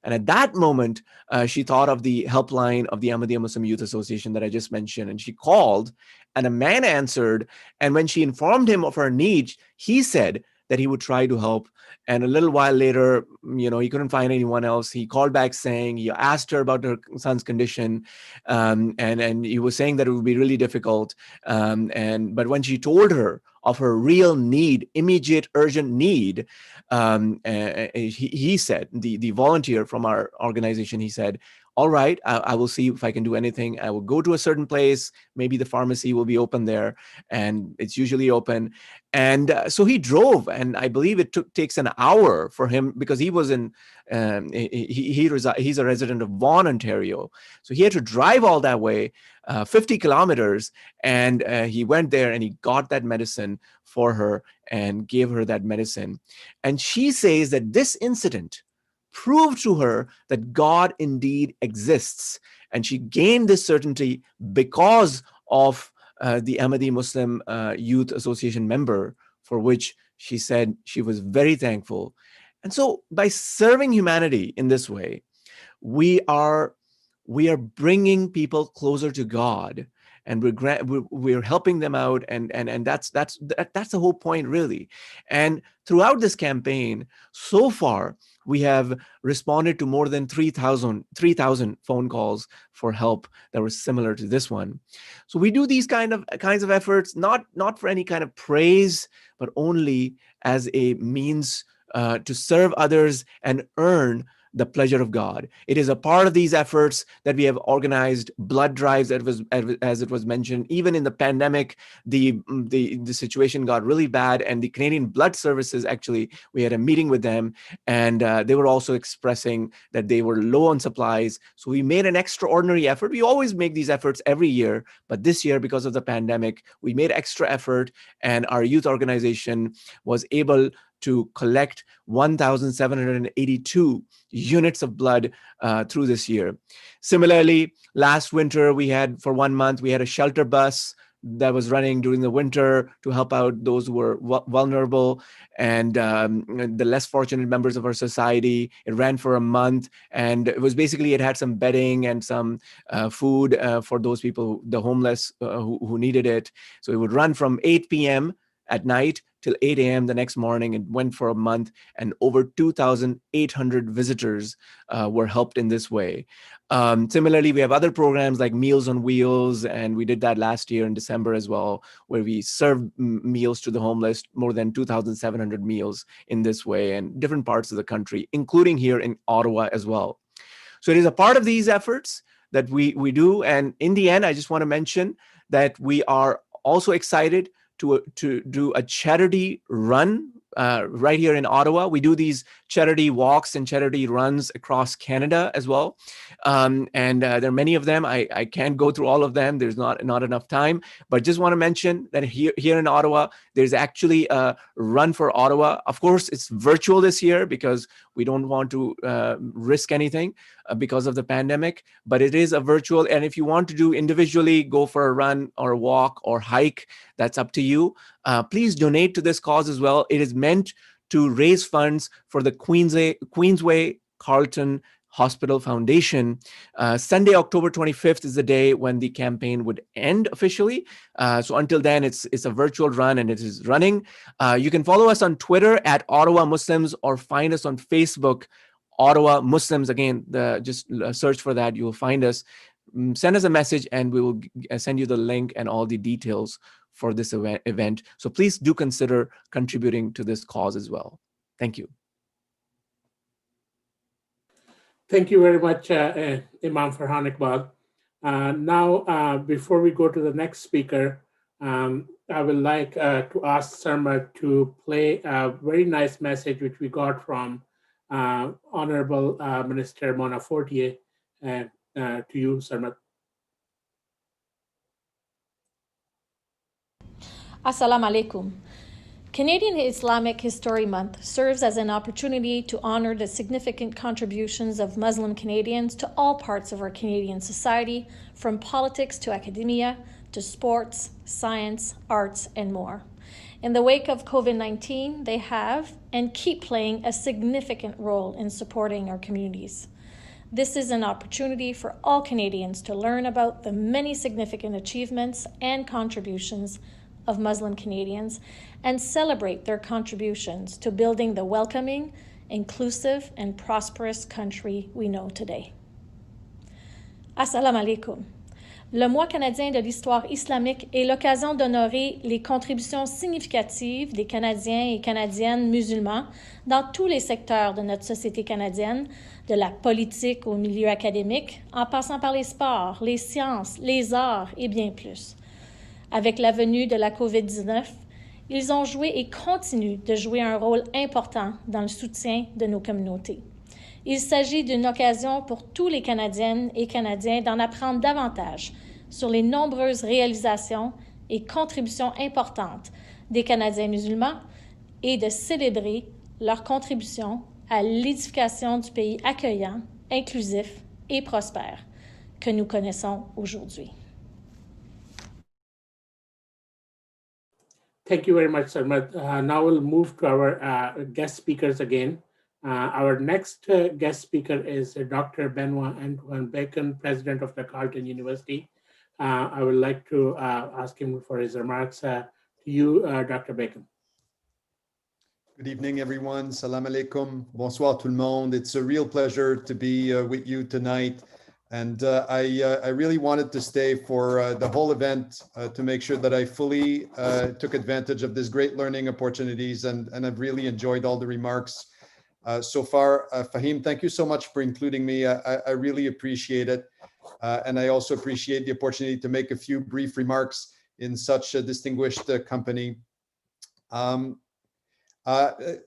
And at that moment, she thought of the helpline of the Ahmadiyya Muslim Youth Association that I just mentioned, and she called, and a man answered. And when she informed him of her need, he said that he would try to help. And a little while later, he couldn't find anyone else. He called back saying, he asked her about her son's condition. And he was saying that it would be really difficult. But when she told her of her real need, immediate, urgent need, he said, the volunteer from our organization, he said, all right, I will see if I can do anything. I will go to a certain place. Maybe the pharmacy will be open there, and it's usually open. And so he drove, and I believe it takes an hour for him because he was in, he's a resident of Vaughan, Ontario. So he had to drive all that way, 50 kilometers, and he went there and he got that medicine for her and gave her that medicine. And she says that this incident proved to her that God indeed exists. And she gained this certainty because of the Ahmadiyya Muslim Youth Association member, for which she said she was very thankful. And so by serving humanity in this way, we are bringing people closer to God, and we're helping them out, and that's the whole point, really. And throughout this campaign, so far, we have responded to more than 3,000 phone calls for help that were similar to this one. So we do these kinds of efforts, not for any kind of praise, but only as a means to serve others and earn the pleasure of God. It is a part of these efforts that we have organized blood drives, as it was mentioned. Even in the pandemic, the situation got really bad, and the Canadian Blood Services, actually, we had a meeting with them, and they were also expressing that they were low on supplies. So we made an extraordinary effort. We always make these efforts every year, but this year, because of the pandemic, we made extra effort, and our youth organization was able to collect 1,782 units of blood through this year. Similarly, last winter, for 1 month, we had a shelter bus that was running during the winter to help out those who were vulnerable and the less fortunate members of our society. It ran for a month, and it had some bedding and some food for those people, the homeless who needed it. So it would run from 8 p.m. at night till 8 a.m. the next morning. It went for a month, and over 2,800 visitors were helped in this way. Similarly, we have other programs like Meals on Wheels, and we did that last year in December as well, where we served meals to the homeless, more than 2,700 meals in this way, in different parts of the country, including here in Ottawa as well. So it is a part of these efforts that we do. And in the end, I just want to mention that we are also excited to do a charity run right here in Ottawa. We do these charity walks and charity runs across Canada as well. And there are many of them. I can't go through all of them. There's not enough time, but just want to mention that here in Ottawa, there's actually a run for Ottawa. Of course, it's virtual this year because we don't want to risk anything because of the pandemic, but it is a virtual. And if you want to do individually, go for a run or a walk or hike, that's up to you. Please donate to this cause as well. It is meant to raise funds for the Queensway Carleton Hospital Foundation. Sunday, October 25th is the day when the campaign would end officially. So until then, it's a virtual run, and it is running. You can follow us on Twitter at Ottawa Muslims, or find us on Facebook, Ottawa Muslims. Again, just search for that. You will find us. Send us a message, and we will send you the link and all the details for this event. So please do consider contributing to this cause as well. Thank you.
Thank you very much, Imam Farhan Iqbal. Now, before we go to the next speaker, I would like to ask Sarma to play a very nice message which we got from Honorable Minister Mona Fortier. To you, Sarma.
Assalamu alaikum. Canadian Islamic History Month serves as an opportunity to honor the significant contributions of Muslim Canadians to all parts of our Canadian society, from politics to academia, to sports, science, arts, and more. In the wake of COVID-19, they have and keep playing a significant role in supporting our communities. This is an opportunity for all Canadians to learn about the many significant achievements and contributions of Muslim Canadians and celebrate their contributions to building the welcoming, inclusive, and prosperous country we know today. Assalamu alaikum. Le mois canadien de l'histoire islamique est l'occasion d'honorer les contributions significatives des Canadiens et Canadiennes musulmans dans tous les secteurs de notre société canadienne, de la politique au milieu académique, en passant par les sports, les sciences, les arts et bien plus. Avec la venue de la COVID-19, ils ont joué et continuent de jouer un rôle important dans le soutien de nos communautés. Il s'agit d'une occasion pour tous les Canadiennes et Canadiens d'en apprendre davantage sur les nombreuses réalisations et contributions importantes des Canadiens musulmans et de célébrer leur contribution à l'édification du pays accueillant, inclusif et prospère que nous connaissons aujourd'hui.
Thank you very much, Sarma. Now we'll move to our guest speakers again. Our next guest speaker is Dr. Benoit Antoine Bacon, President of the Carleton University. I would like to ask him for his remarks. To you, Dr. Bacon.
Good evening, everyone. Salam alaikum. Bonsoir tout le monde. It's a real pleasure to be with you tonight. And I really wanted to stay for the whole event to make sure that I fully took advantage of this great learning opportunities. And I've really enjoyed all the remarks so far. Fahim, thank you so much for including me. I really appreciate it. And I also appreciate the opportunity to make a few brief remarks in such a distinguished company. Let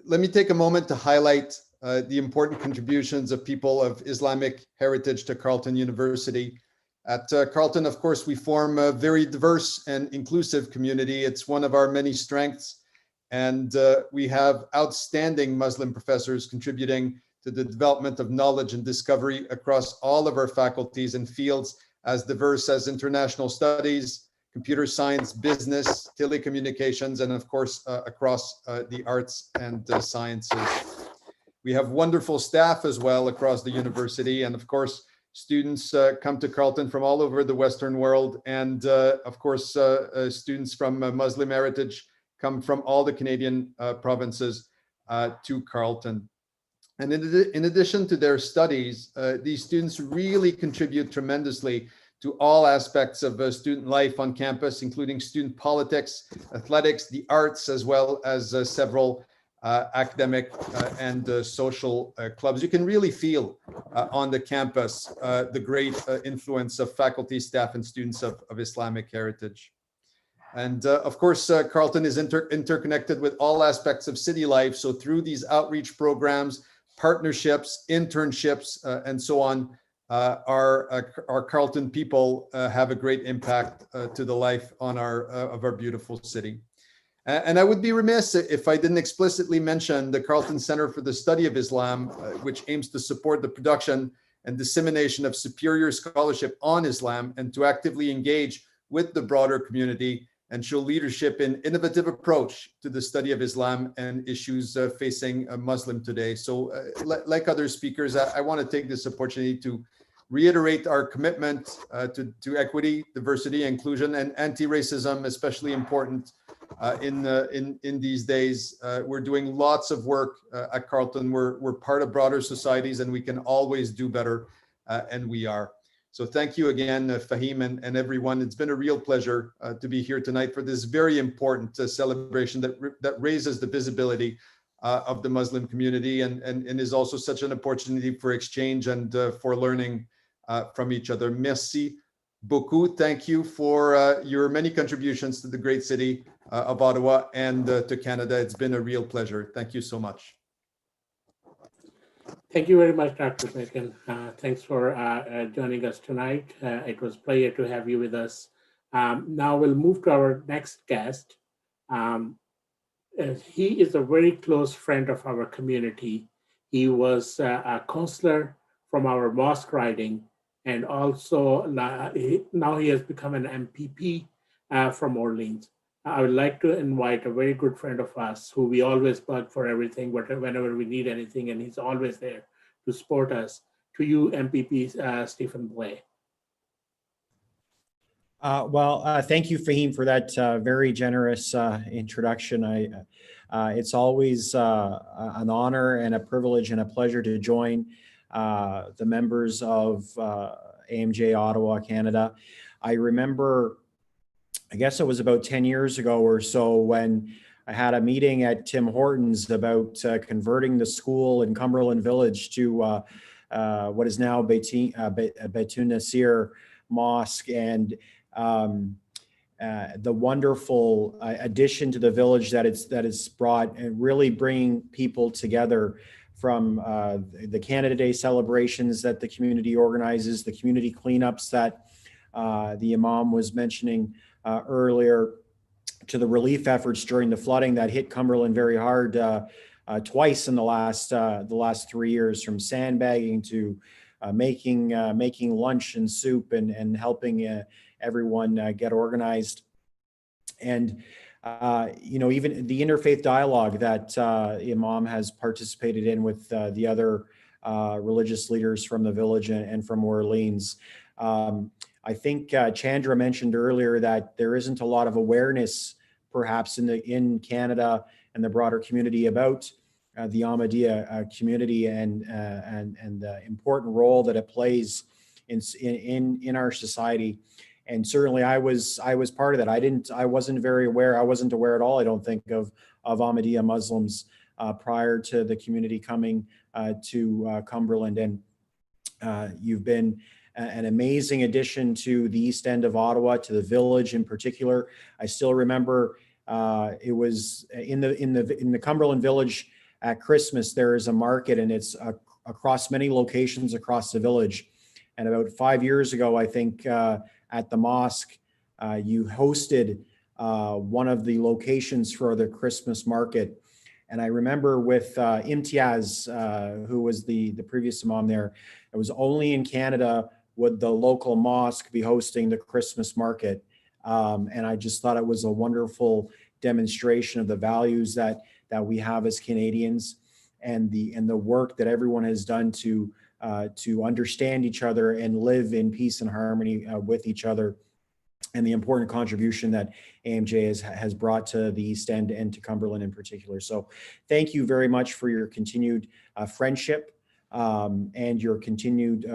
me take a moment to highlight the important contributions of people of Islamic heritage to Carleton University. At Carleton, of course, we form a very diverse and inclusive community. It's one of our many strengths. And we have outstanding Muslim professors contributing to the development of knowledge and discovery across all of our faculties and fields as diverse as international studies, computer science, business, telecommunications, and of course, across the arts and sciences. We have wonderful staff as well across the university. And of course, students come to Carleton from all over the Western world. And of course, students from Muslim heritage come from all the Canadian provinces to Carleton. And in addition to their studies, these students really contribute tremendously to all aspects of student life on campus, including student politics, athletics, the arts, as well as several academic and social clubs. You can really feel on the campus the great influence of faculty, staff, and students of Islamic heritage. And of course, Carleton is interconnected with all aspects of city life. So through these outreach programs, partnerships, internships, and so on, our Carleton people have a great impact to the life on of our beautiful city. And I would be remiss if I didn't explicitly mention the Carleton Center for the Study of Islam, which aims to support the production and dissemination of superior scholarship on Islam and to actively engage with the broader community and show leadership in innovative approach to the study of Islam and issues facing a Muslim today. So like other speakers, I want to take this opportunity to reiterate our commitment to equity, diversity, inclusion, and anti-racism, especially important in these days. We're doing lots of work at Carleton. We're part of broader societies and we can always do better, and we are. So thank you again, Fahim and everyone. It's been a real pleasure to be here tonight for this very important celebration that raises the visibility of the Muslim community and is also such an opportunity for exchange and for learning from each other. Merci beaucoup. Thank you for your many contributions to the great city of Ottawa and to Canada. It's been a real pleasure. Thank you so much.
Thank you very much, Dr. Bacon. Thanks for joining us tonight. It was a pleasure to have you with us. Now we'll move to our next guest. He is a very close friend of our community. He was a counselor from our mosque riding, and also now he has become an MPP from Orleans. I would like to invite a very good friend of us who we always bug for everything, whenever we need anything, and he's always there to support us. To you, MPP Stephen Blay.
Thank you, Fahim, for that very generous introduction. It's always an honor and a privilege and a pleasure to join the members of AMJ Ottawa, Canada. I remember, I guess it was about 10 years ago or so, when I had a meeting at Tim Hortons about converting the school in Cumberland Village to what is now Betoun Nasir Mosque, and the wonderful addition to the village that it's brought, and really bringing people together from the Canada Day celebrations that the community organizes, the community cleanups that the Imam was mentioning earlier, to the relief efforts during the flooding that hit Cumberland very hard twice in the last 3 years, from sandbagging to making lunch and soup and helping everyone get organized. And even the interfaith dialogue that Imam has participated in with the other religious leaders from the village and from Orleans. I think Chandra mentioned earlier that there isn't a lot of awareness, perhaps in Canada and the broader community, about the Ahmadiyya community and the important role that it plays in our society. And certainly, I was part of that. I wasn't very aware. I wasn't aware at all, I don't think, of Ahmadiyya Muslims prior to the community coming to Cumberland. And you've been an amazing addition to the East End of Ottawa, to the village in particular. I still remember it was in the Cumberland Village at Christmas. There is a market, and it's across many locations across the village. And about 5 years ago, I think at the mosque, you hosted one of the locations for the Christmas market. And I remember with Imtiaz, who was the previous imam there, it was only in Canada would the local mosque be hosting the Christmas market. And I just thought it was a wonderful demonstration of the values that we have as Canadians, and the work that everyone has done to understand each other and live in peace and harmony with each other, and the important contribution that AMJ has brought to the East End and to Cumberland in particular. So thank you very much for your continued friendship and your continued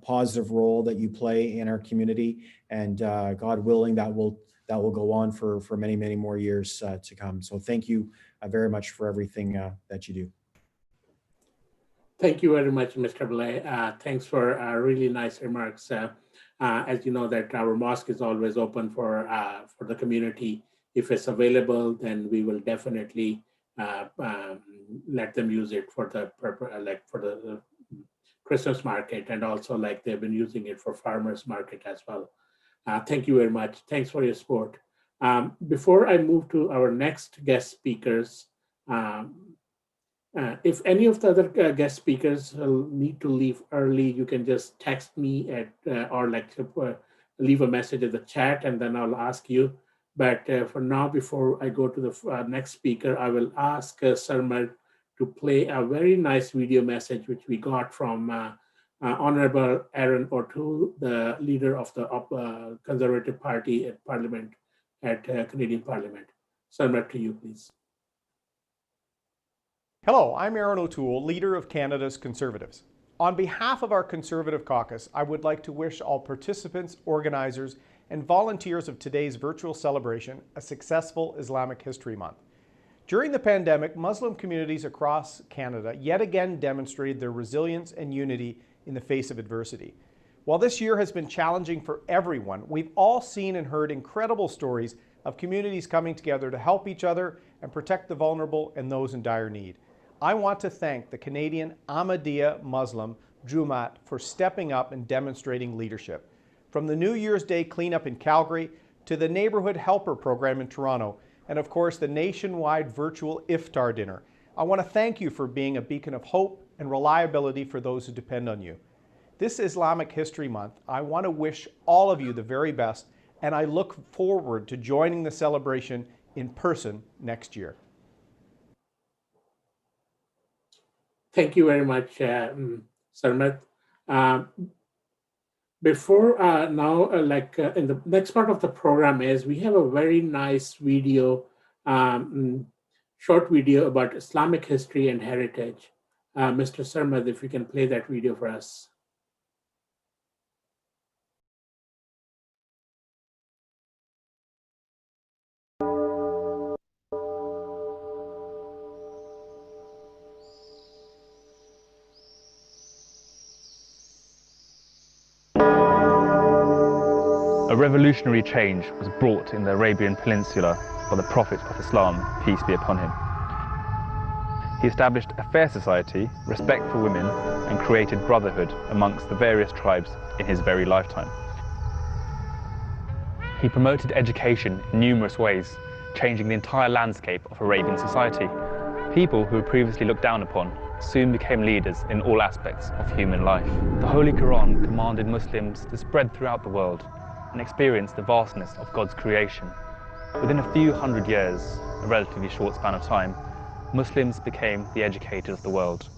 positive role that you play in our community. And God willing, that will go on for many, many more years to come. So thank you very much for everything that you do.
Thank you very much, Mr. Blay. Thanks for really nice remarks. As you know, that our mosque is always open for the community. If it's available, then we will definitely let them use it for the purpose, like for the Christmas market, and also like they've been using it for farmers market as well. Thank you very much. Thanks for your support. Before I move to our next guest speakers, if any of the other guest speakers need to leave early, you can just text me at or like leave a message in the chat, and then I'll ask you. But for now, before I go to the next speaker, I will ask Sarmad to play a very nice video message which we got from Honorable Aaron O'Toole, the leader of the Conservative Party at Parliament, at Canadian Parliament. Sarmad, to you, please.
Hello, I'm Aaron O'Toole, leader of Canada's Conservatives. On behalf of our Conservative caucus, I would like to wish all participants, organizers, and volunteers of today's virtual celebration a successful Islamic History Month. During the pandemic, Muslim communities across Canada yet again demonstrated their resilience and unity in the face of adversity. While this year has been challenging for everyone, we've all seen and heard incredible stories of communities coming together to help each other and protect the vulnerable and those in dire need. I want to thank the Canadian Ahmadiyya Muslim Jamaat for stepping up and demonstrating leadership. From the New Year's Day cleanup in Calgary to the Neighborhood Helper program in Toronto, and of course the nationwide virtual iftar dinner, I want to thank you for being a beacon of hope and reliability for those who depend on you. This Islamic History Month, I want to wish all of you the very best, and I look forward to joining the celebration in person next year.
Thank you very much, Sarmad. Before now, in the next part of the program is we have a very nice video, short video about Islamic history and heritage. Mr. Sarmad, if you can play that video for us.
A revolutionary change was brought in the Arabian Peninsula by the Prophet of Islam, peace be upon him. He established a fair society, respect for women, and created brotherhood amongst the various tribes in his very lifetime. He promoted education in numerous ways, changing the entire landscape of Arabian society. People who were previously looked down upon soon became leaders in all aspects of human life. The Holy Quran commanded Muslims to spread throughout the world and experience the vastness of God's creation. Within a few hundred years, a relatively short span of time, Muslims became the educators of the world.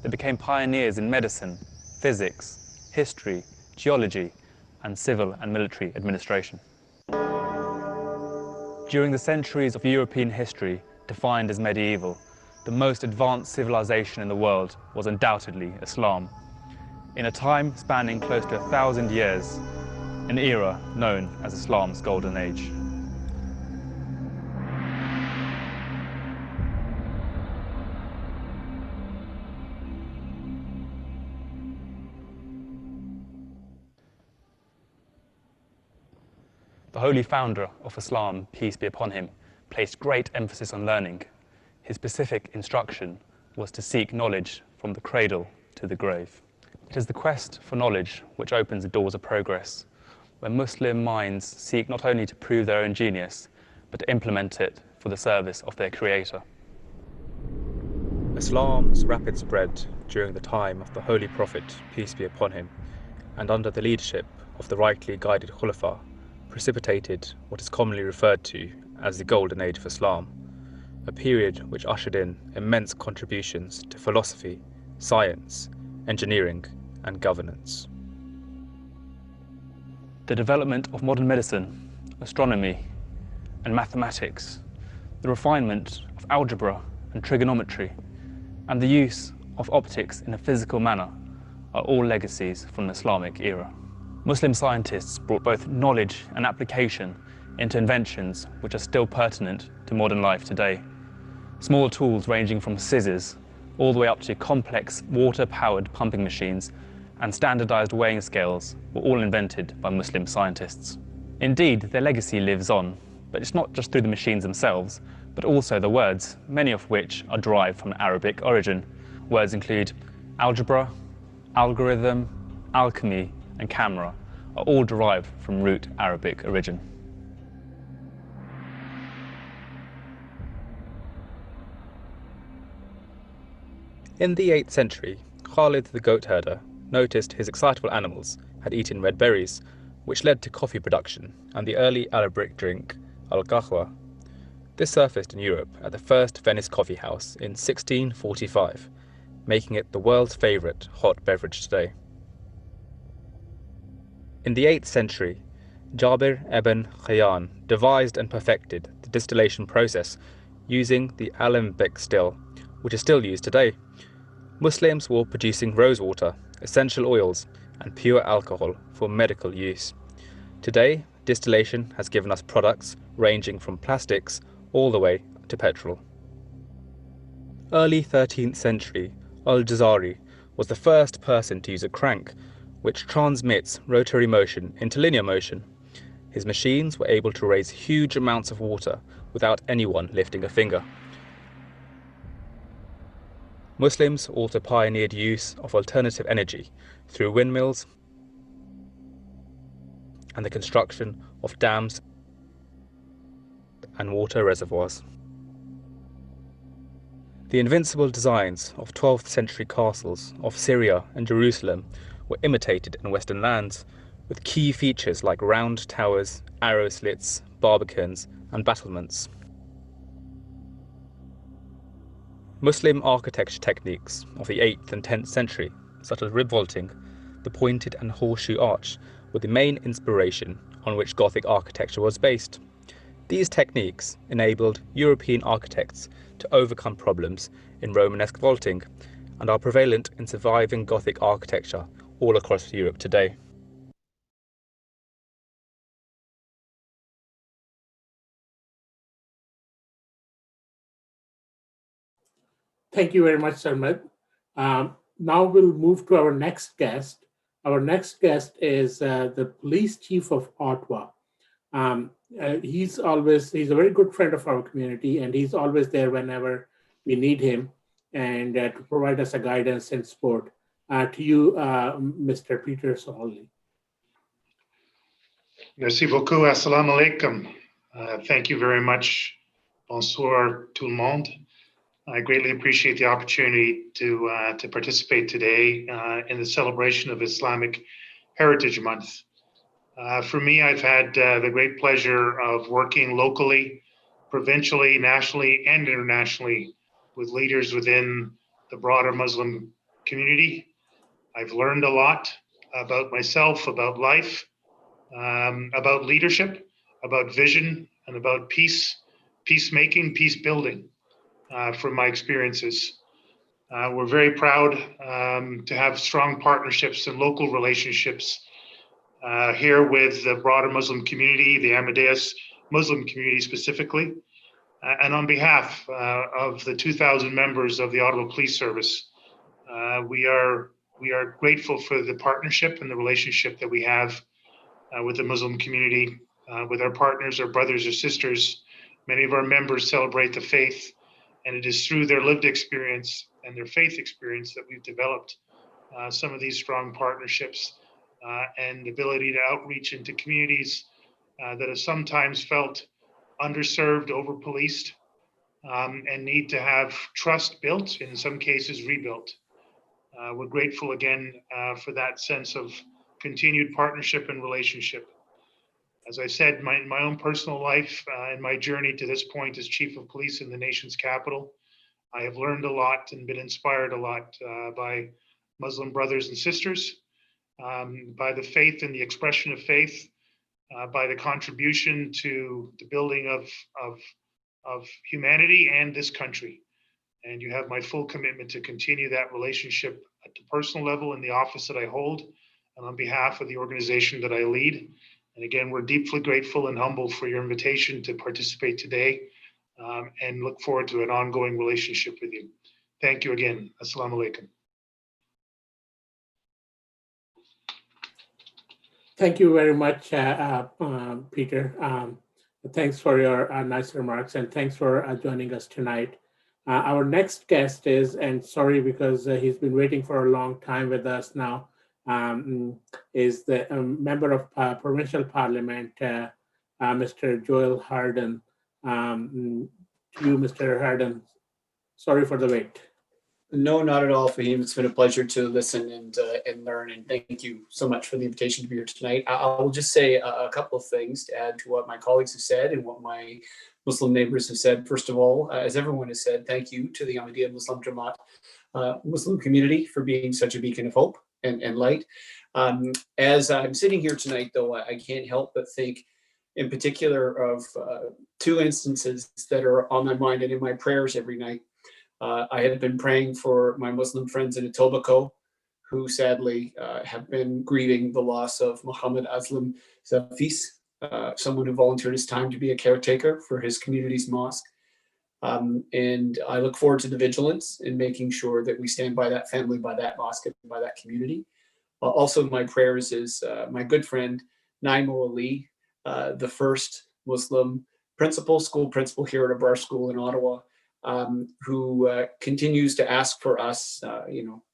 They became pioneers in medicine, physics, history, geology, and civil and military administration. During the centuries of European history, defined as medieval, the most advanced civilization in the world was undoubtedly Islam. In a time spanning close to 1,000 years, an era known as Islam's Golden Age. The holy founder of Islam, peace be upon him, placed great emphasis on learning. His specific instruction was to seek knowledge from the cradle to the grave. It is the quest for knowledge which opens the doors of progress, where Muslim minds seek not only to prove their own genius, but to implement it for the service of their creator. Islam's rapid spread during the time of the Holy Prophet, peace be upon him, and under the leadership of the rightly guided Khulafa, precipitated what is commonly referred to as the Golden Age of Islam, a period which ushered in immense contributions to philosophy, science, engineering, and governance. The development of modern medicine, astronomy, and mathematics, the refinement of algebra and trigonometry, and the use of optics in a physical manner are all legacies from the Islamic era. Muslim scientists brought both knowledge and application into inventions which are still pertinent to modern life today. Small tools ranging from scissors all the way up to complex water-powered pumping machines and standardized weighing scales were all invented by Muslim scientists. Indeed, their legacy lives on, but it's not just through the machines themselves, but also the words, many of which are derived from Arabic origin. Words include algebra, algorithm, alchemy, and camera are all derived from root Arabic origin. In the 8th century, Khalid the goat herder noticed his excitable animals had eaten red berries, which led to coffee production and the early Arabic drink al-qahwa. This surfaced in Europe at the first Venice coffee house in 1645, making it the world's favourite hot beverage today. In the 8th century, Jabir ibn Hayyan devised and perfected the distillation process using the alembic still, which is still used today. Muslims were producing rosewater, essential oils, and pure alcohol for medical use. Today, distillation has given us products ranging from plastics all the way to petrol. Early 13th century, Al-Jazari was the first person to use a crank, which transmits rotary motion into linear motion. His machines were able to raise huge amounts of water without anyone lifting a finger. Muslims also pioneered use of alternative energy through windmills and the construction of dams and water reservoirs. The invincible designs of 12th century castles of Syria and Jerusalem were imitated in Western lands, with key features like round towers, arrow slits, barbicans, and battlements. Muslim architecture techniques of the 8th and 10th century, such as rib vaulting, the pointed and horseshoe arch, were the main inspiration on which Gothic architecture was based. These techniques enabled European architects to overcome problems in Romanesque vaulting and are prevalent in surviving Gothic architecture all across Europe today.
Thank you very much, Sarmad. Now we'll move to our next guest. Our next guest is the police chief of Ottawa. He's a very good friend of our community, and he's always there whenever we need him and to provide us a guidance and support. To you, Mr. Peter Soholi.
Merci beaucoup. Assalamu alaikum. Thank you very much. Bonsoir tout le monde. I greatly appreciate the opportunity to participate today in the celebration of Islamic Heritage Month. For me, I've had the great pleasure of working locally, provincially, nationally, and internationally with leaders within the broader Muslim community. I've learned a lot about myself, about life, about leadership, about vision, and about peacemaking, peace building from my experiences. We're very proud to have strong partnerships and local relationships here with the broader Muslim community, the Ahmadiyya Muslim community specifically, and on behalf of the 2,000 members of the Ottawa Police Service. We are grateful for the partnership and the relationship that we have with the Muslim community with our partners, our brothers or sisters. Many of our members celebrate the faith, and it is through their lived experience and their faith experience that we've developed some of these strong partnerships and ability to outreach into communities that have sometimes felt underserved, over-policed, and need to have trust built, in some cases rebuilt. We're grateful again for that sense of continued partnership and relationship. As I said, my own personal life and my journey to this point as Chief of Police in the nation's capital, I have learned a lot and been inspired a lot by Muslim brothers and sisters, by the faith and the expression of faith, by the contribution to the building of humanity and this country. And you have my full commitment to continue that relationship at the personal level in the office that I hold and on behalf of the organization that I lead. And again, we're deeply grateful and humbled for your invitation to participate today and look forward to an ongoing relationship with you. Thank you again. Assalamu alaikum.
Thank you very much, Peter. Thanks for your nice remarks, and thanks for joining us tonight. Our next guest is, and sorry because he's been waiting for a long time with us now, is the Member of Provincial Parliament, Mr. Joel Harden. To you, Mr. Harden, sorry for the wait.
No, not at all, Fahim. It's been a pleasure to listen and learn, and thank you so much for the invitation to be here tonight. I'll just say a couple of things to add to what my colleagues have said and what my Muslim neighbors have said. First of all, as everyone has said, thank you to the Ahmadiyya Muslim Jamaat Muslim community for being such a beacon of hope and light. As I'm sitting here tonight, though, I can't help but think in particular of two instances that are on my mind and in my prayers every night. I have been praying for my Muslim friends in Etobicoke, who sadly have been grieving the loss of Muhammad Aslam Zafis, someone who volunteered his time to be a caretaker for his community's mosque. And I look forward to the vigilance in making sure that we stand by that family, by that mosque, and by that community. Also, my prayers is my good friend, Naimo Ali, the first Muslim school principal here at a bar school in Ottawa, who continues to ask for us,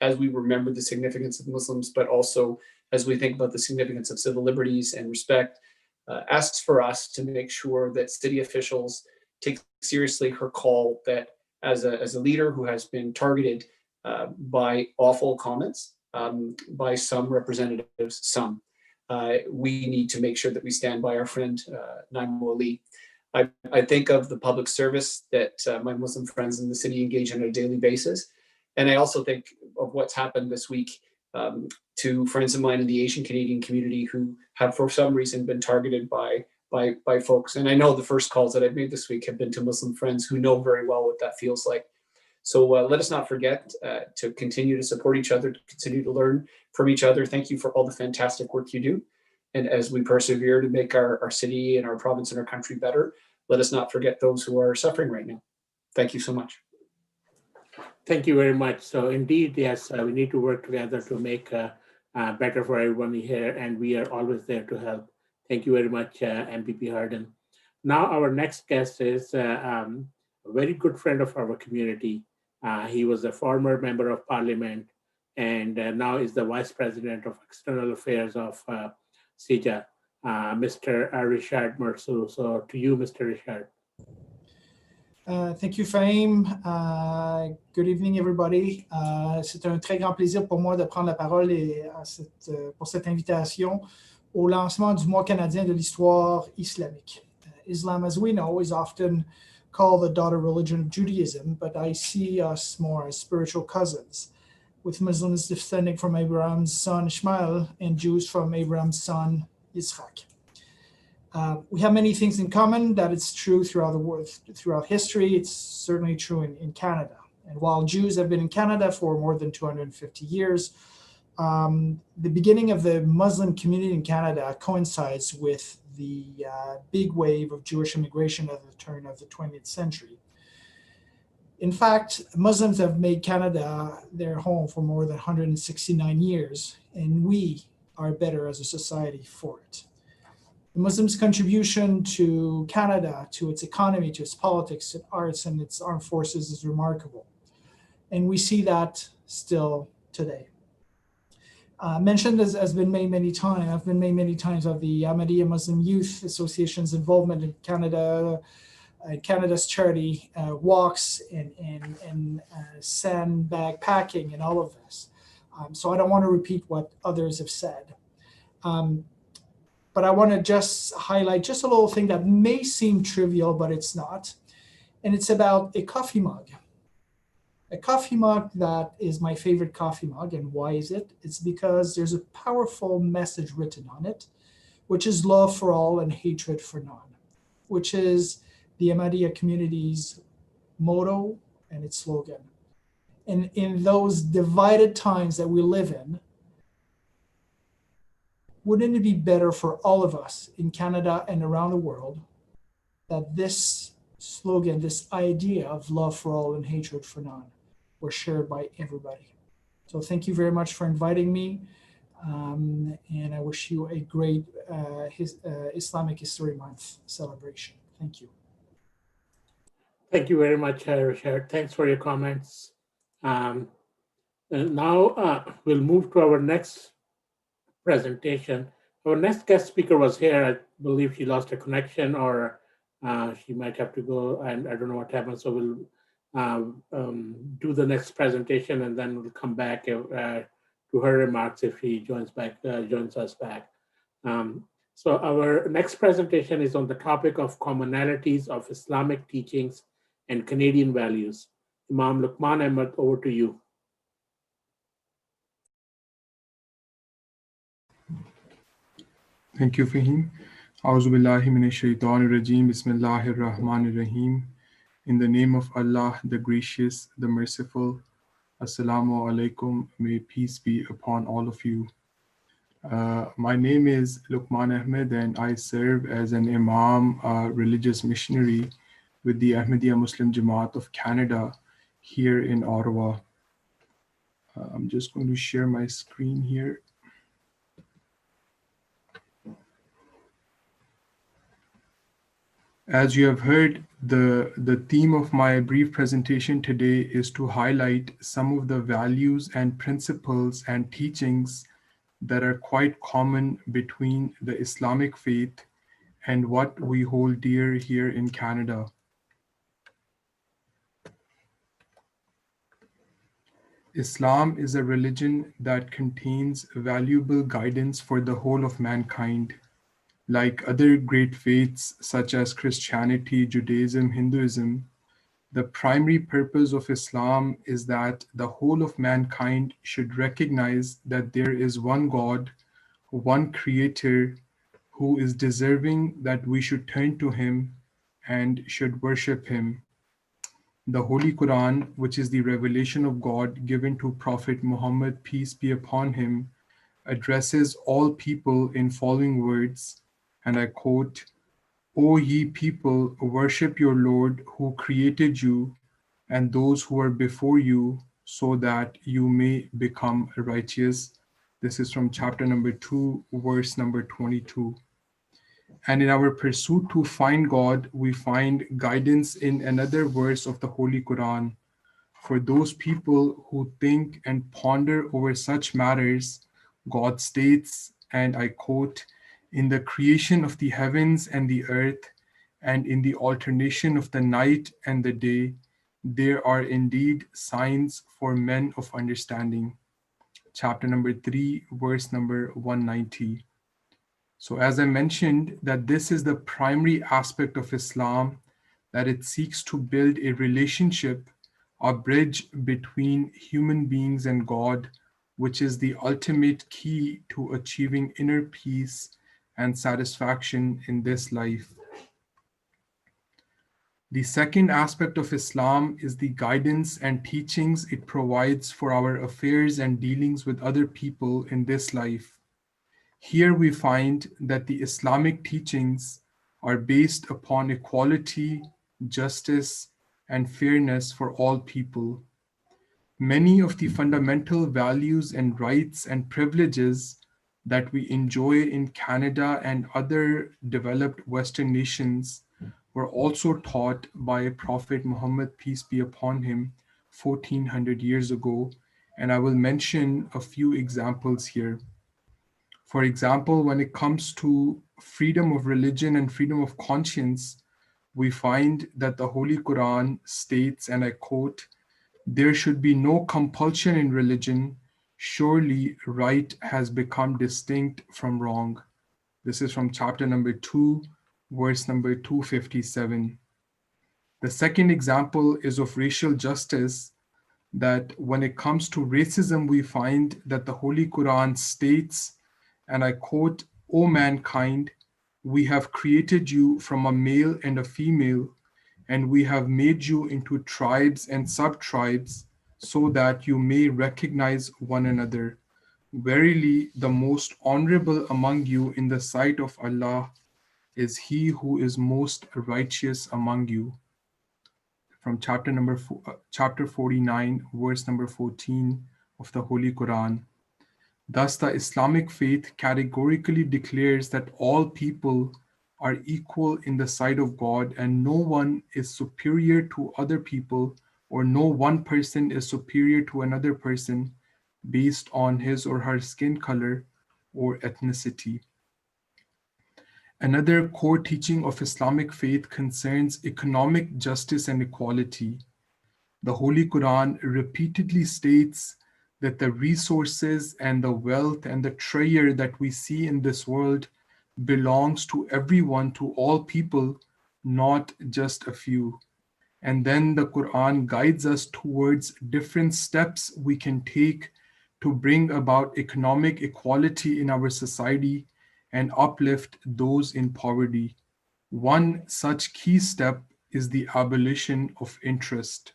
as we remember the significance of Muslims, but also as we think about the significance of civil liberties and respect, asks for us to make sure that city officials take seriously her call that as a leader who has been targeted by awful comments by some representatives, we need to make sure that we stand by our friend Naimo Ali. I think of the public service that my Muslim friends in the city engage in on a daily basis. And I also think of what's happened this week to friends of mine in the Asian Canadian community who have for some reason been targeted by folks. And I know the first calls that I've made this week have been to Muslim friends who know very well what that feels like. So let us not forget to continue to support each other, to continue to learn from each other. Thank you for all the fantastic work you do. And as we persevere to make our city and our province and our country better, let us not forget those who are suffering right now. Thank you so much.
Thank you very much. So indeed, yes, we need to work together to make better for everyone here, and we are always there to help. Thank you very much, MPP Harden. Now our next guest is a very good friend of our community. He was a former member of parliament and now is the Vice President of External Affairs of CIJA, Mr. Richard Merceau. So to you, Mr. Richard.
Thank you, Fahim. Good evening, everybody. C'est un très grand plaisir pour moi de prendre la parole pour cette invitation au lancement du mois canadien de l'histoire islamique. Islam, as we know, is often called the daughter religion of Judaism, but I see us more as spiritual cousins, with Muslims descending from Abraham's son Ishmael and Jews from Abraham's son Yitzchak. We have many things in common. That it's true throughout the world, throughout history. It's certainly true in Canada. And while Jews have been in Canada for more than 250 years, the beginning of the Muslim community in Canada coincides with the big wave of Jewish immigration at the turn of the 20th century. In fact, Muslims have made Canada their home for more than 169 years, and we are better as a society for it. The Muslims' contribution to Canada, to its economy, to its politics, its arts, and its armed forces is remarkable. And we see that still today. Mentioned has been made many times. I've been made many times of the Ahmadiyya Muslim Youth Association's involvement in Canada, Canada's charity walks and sandbag packing and all of this. So I don't want to repeat what others have said. But I want to just highlight just a little thing that may seem trivial, but it's not. And it's about a coffee mug. A coffee mug that is my favorite coffee mug. And why is it? It's because there's a powerful message written on it, which is love for all and hatred for none, which is the Ahmadiyya community's motto and its slogan. And in those divided times that we live in, wouldn't it be better for all of us in Canada and around the world that this slogan, this idea of love for all and hatred for none, were shared by everybody? So thank you very much for inviting me. And I wish you a great Islamic History Month celebration. Thank you.
Thank you very much, Richard. Thanks for your comments. And now we'll move to our next presentation. Our next guest speaker was here. I believe she lost a connection, or she might have to go, and I don't know what happened. So we'll do the next presentation, and then we'll come back to her remarks if she joins us back. So our next presentation is on the topic of commonalities of Islamic teachings and Canadian values. Imam Luqman Ahmed, over to you.
Thank you, Fahim. A'udhu billahi minash shaitanir rajim. Bismillahir rahmanir rahim. In the name of Allah, the gracious, the merciful. Assalamu alaikum. May peace be upon all of you. My name is Luqman Ahmed, and I serve as an Imam, religious missionary with the Ahmadiyya Muslim Jamaat of Canada here in Ottawa. I'm just going to share my screen here. As you have heard, the theme of my brief presentation today is to highlight some of the values and principles and teachings that are quite common between the Islamic faith and what we hold dear here in Canada. Islam is a religion that contains valuable guidance for the whole of mankind. Like other great faiths such as Christianity, Judaism, Hinduism, the primary purpose of Islam is that the whole of mankind should recognize that there is one God, one Creator, who is deserving that we should turn to Him and should worship Him. The Holy Quran, which is the revelation of God given to Prophet Muhammad, peace be upon him, addresses all people in following words, and I quote, "O ye people, worship your Lord who created you and those who are before you, so that you may become righteous." This is from chapter number 2, verse number 22. And in our pursuit to find God, we find guidance in another verse of the Holy Quran. For those people who think and ponder over such matters, God states, and I quote, "In the creation of the heavens and the earth, and in the alternation of the night and the day, there are indeed signs for men of understanding." Chapter number 3, verse number 190. So as I mentioned, that this is the primary aspect of Islam, that it seeks to build a relationship, a bridge between human beings and God, which is the ultimate key to achieving inner peace and satisfaction in this life. The second aspect of Islam is the guidance and teachings it provides for our affairs and dealings with other people in this life. Here we find that the Islamic teachings are based upon equality, justice, and fairness for all people. Many of the fundamental values and rights and privileges that we enjoy in Canada and other developed Western nations were also taught by Prophet Muhammad, peace be upon him, 1400 years ago. And I will mention a few examples here. For example, when it comes to freedom of religion and freedom of conscience, we find that the Holy Quran states, and I quote, "There should be no compulsion in religion. Surely right has become distinct from wrong." This is from chapter number 2, verse number 257. The second example is of racial justice, that when it comes to racism, we find that the Holy Quran states, and I quote, "O mankind, we have created you from a male and a female, and we have made you into tribes and sub-tribes so that you may recognize one another. Verily, the most honorable among you in the sight of Allah is he who is most righteous among you." From chapter 49, verse number 14 of the Holy Quran. Thus, the Islamic faith categorically declares that all people are equal in the sight of God, and no one is superior to other people, or no one person is superior to another person based on his or her skin color or ethnicity. Another core teaching of Islamic faith concerns economic justice and equality. The Holy Quran repeatedly states that the resources and the wealth and the treasure that we see in this world belongs to everyone, to all people, not just a few. And then the Quran guides us towards different steps we can take to bring about economic equality in our society and uplift those in poverty. One such key step is the abolition of interest.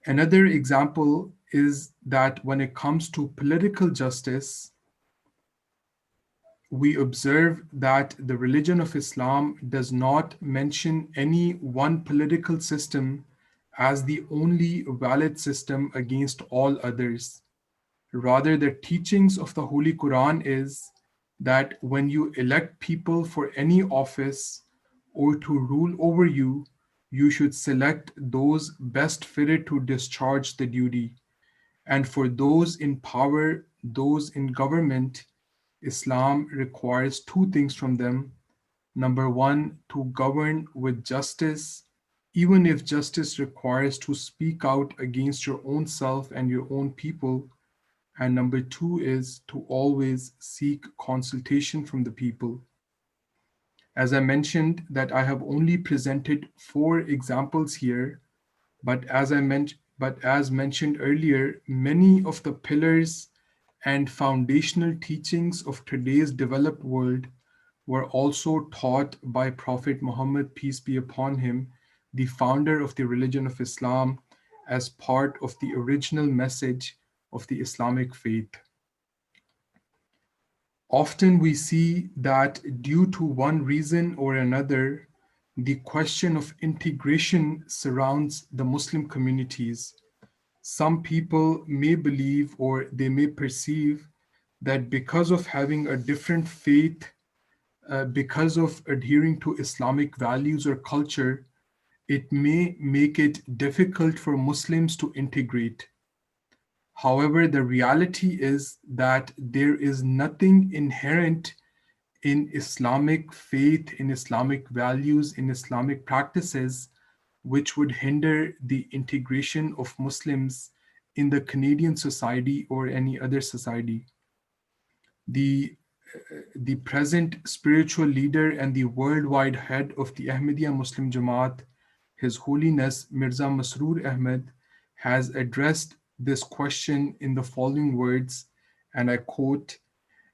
Another example is that when it comes to political justice, we observe that the religion of Islam does not mention any one political system as the only valid system against all others. Rather, the teachings of the Holy Quran is that when you elect people for any office or to rule over you, you should select those best fitted to discharge the duty. And for those in power, those in government, Islam requires two things from them. Number one, to govern with justice, even if justice requires to speak out against your own self and your own people. And number two is to always seek consultation from the people. As I mentioned, that I have only presented 4 examples here, but as mentioned earlier, many of the pillars and foundational teachings of today's developed world were also taught by Prophet Muhammad, peace be upon him, the founder of the religion of Islam, as part of the original message of the Islamic faith. Often we see that due to one reason or another, the question of integration surrounds the Muslim communities. Some people may believe or they may perceive that because of having a different faith, because of adhering to Islamic values or culture, it may make it difficult for Muslims to integrate. However, the reality is that there is nothing inherent in Islamic faith, in Islamic values, in Islamic practices, which would hinder the integration of Muslims in the Canadian society or any other society. The present spiritual leader and the worldwide head of the Ahmadiyya Muslim Jamaat, His Holiness Mirza Masroor Ahmed, has addressed this question in the following words, and I quote,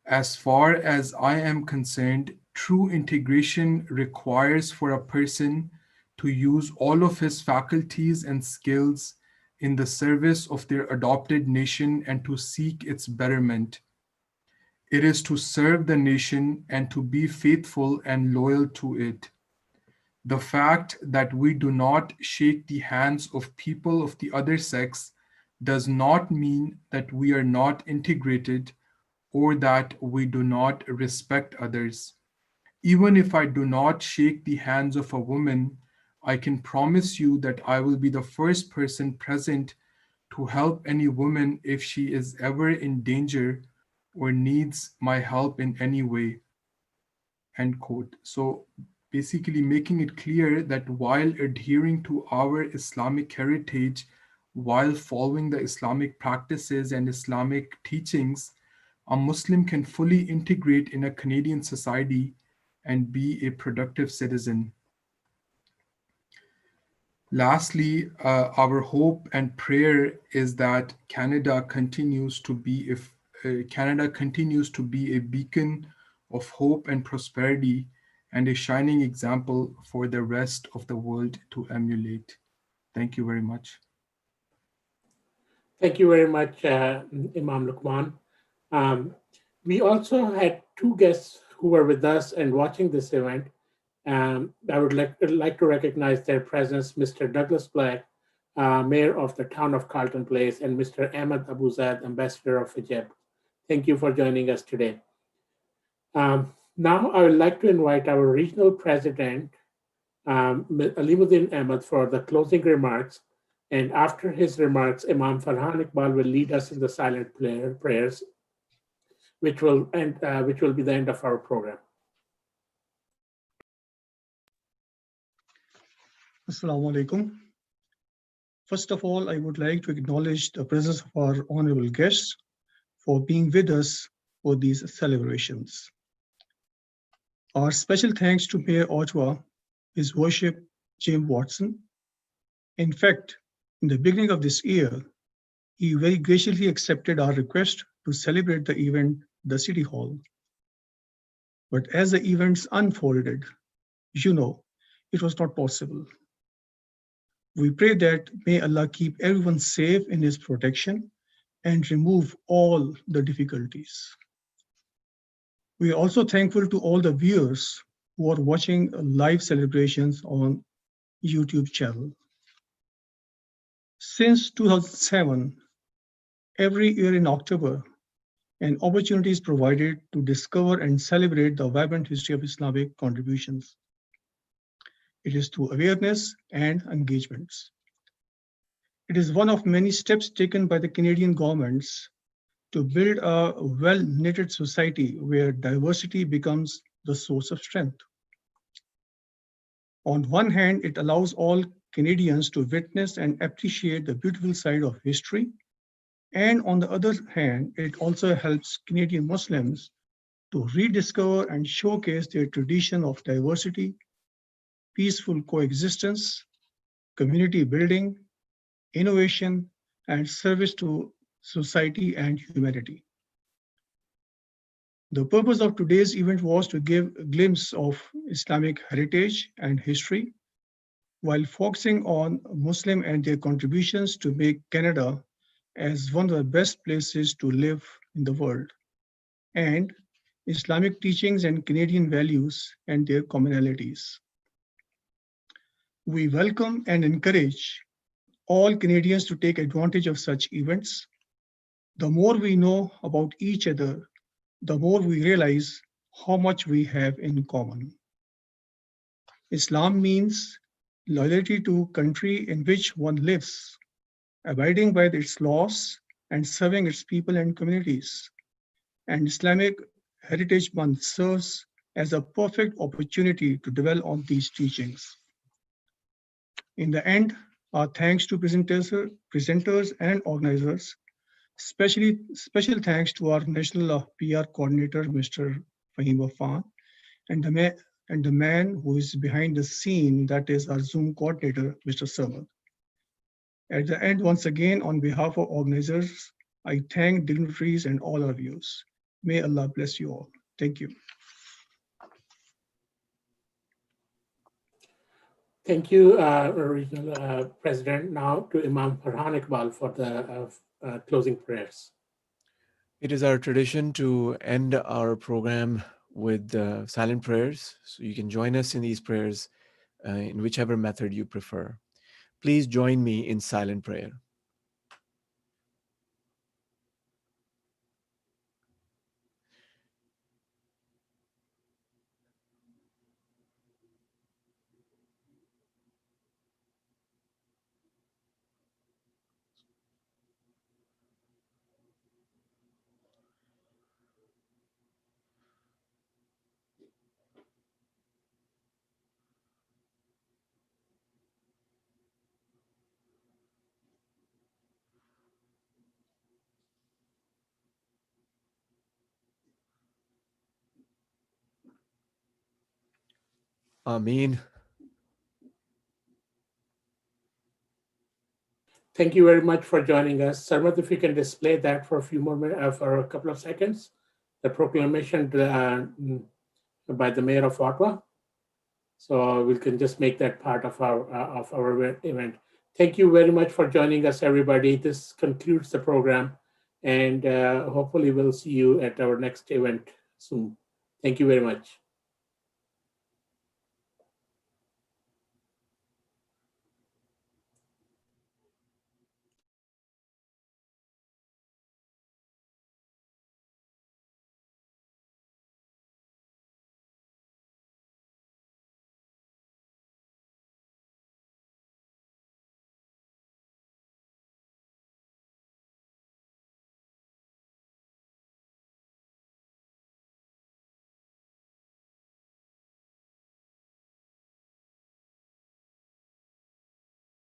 "As far as I am concerned, true integration requires for a person to use all of his faculties and skills in the service of their adopted nation and to seek its betterment. It is to serve the nation and to be faithful and loyal to it. The fact that we do not shake the hands of people of the other sex does not mean that we are not integrated or that we do not respect others. Even if I do not shake the hands of a woman, I can promise you that I will be the first person present to help any woman if she is ever in danger or needs my help in any way. End quote. So basically making it clear that while adhering to our Islamic heritage, while following the Islamic practices and Islamic teachings, a Muslim can fully integrate in a Canadian society and be a productive citizen. Lastly, our hope and prayer is that Canada continues to be a beacon of hope and prosperity and a shining example for the rest of the world to emulate. Thank you very much.
Thank you very much, Imam Luqman. We also had two guests who were with us and watching this event. I would like to recognize their presence, Mr. Douglas Black, Mayor of the town of Carlton Place, and Mr. Ahmed Abu Zaid, Ambassador of Egypt. Thank you for joining us today. Now I would like to invite our regional president, Alimuddin Ahmed, for the closing remarks. And after his remarks, Imam Farhan Iqbal will lead us in the silent prayers, which will be the end of our program.
Assalamu alaikum. First of all, I would like to acknowledge the presence of our honorable guests for being with us for these celebrations. Our special thanks to Mayor Ottawa, His Worship Jim Watson. In fact, in the beginning of this year, he very graciously accepted our request to celebrate the event at the City Hall. But as the events unfolded, it was not possible. We pray that may Allah keep everyone safe in His protection and remove all the difficulties. We are also thankful to all the viewers who are watching live celebrations on YouTube channel. Since 2007, every year in October, an opportunity is provided to discover and celebrate the vibrant history of Islamic contributions. It is through awareness and engagements. It is one of many steps taken by the Canadian governments to build a well-knitted society where diversity becomes the source of strength. On one hand, it allows all Canadians to witness and appreciate the beautiful side of history. And on the other hand, it also helps Canadian Muslims to rediscover and showcase their tradition of diversity, peaceful coexistence, community building, innovation, and service to society and humanity. The purpose of today's event was to give a glimpse of Islamic heritage and history, while focusing on Muslim and their contributions to make Canada as one of the best places to live in the world, and Islamic teachings and Canadian values and their commonalities. We welcome and encourage all Canadians to take advantage of such events. The more we know about each other, the more we realize how much we have in common. Islam means loyalty to country in which one lives, abiding by its laws and serving its people and communities. And Islamic Heritage Month serves as a perfect opportunity to dwell on these teachings. In the end, our thanks to presenters and organizers, special thanks to our National PR Coordinator, Mr. Fahim Afan, and the man who is behind the scene, that is our Zoom coordinator, Mr. Samad. At the end, once again, on behalf of organizers, I thank dignitaries and all our viewers. May Allah bless you all. Thank you.
Thank you, Regional President. Now to Imam Farhan Iqbal for the closing prayers.
It is our tradition to end our program with silent prayers. So you can join us in these prayers in whichever method you prefer. Please join me in silent prayer. Ameen.
Thank you very much for joining us. Sarmat, if you can display that for a few more minutes, for a couple of seconds, the proclamation by the mayor of Ottawa. So we can just make that part of our event. Thank you very much for joining us, everybody. This concludes the program, and hopefully we'll see you at our next event soon. Thank you very much.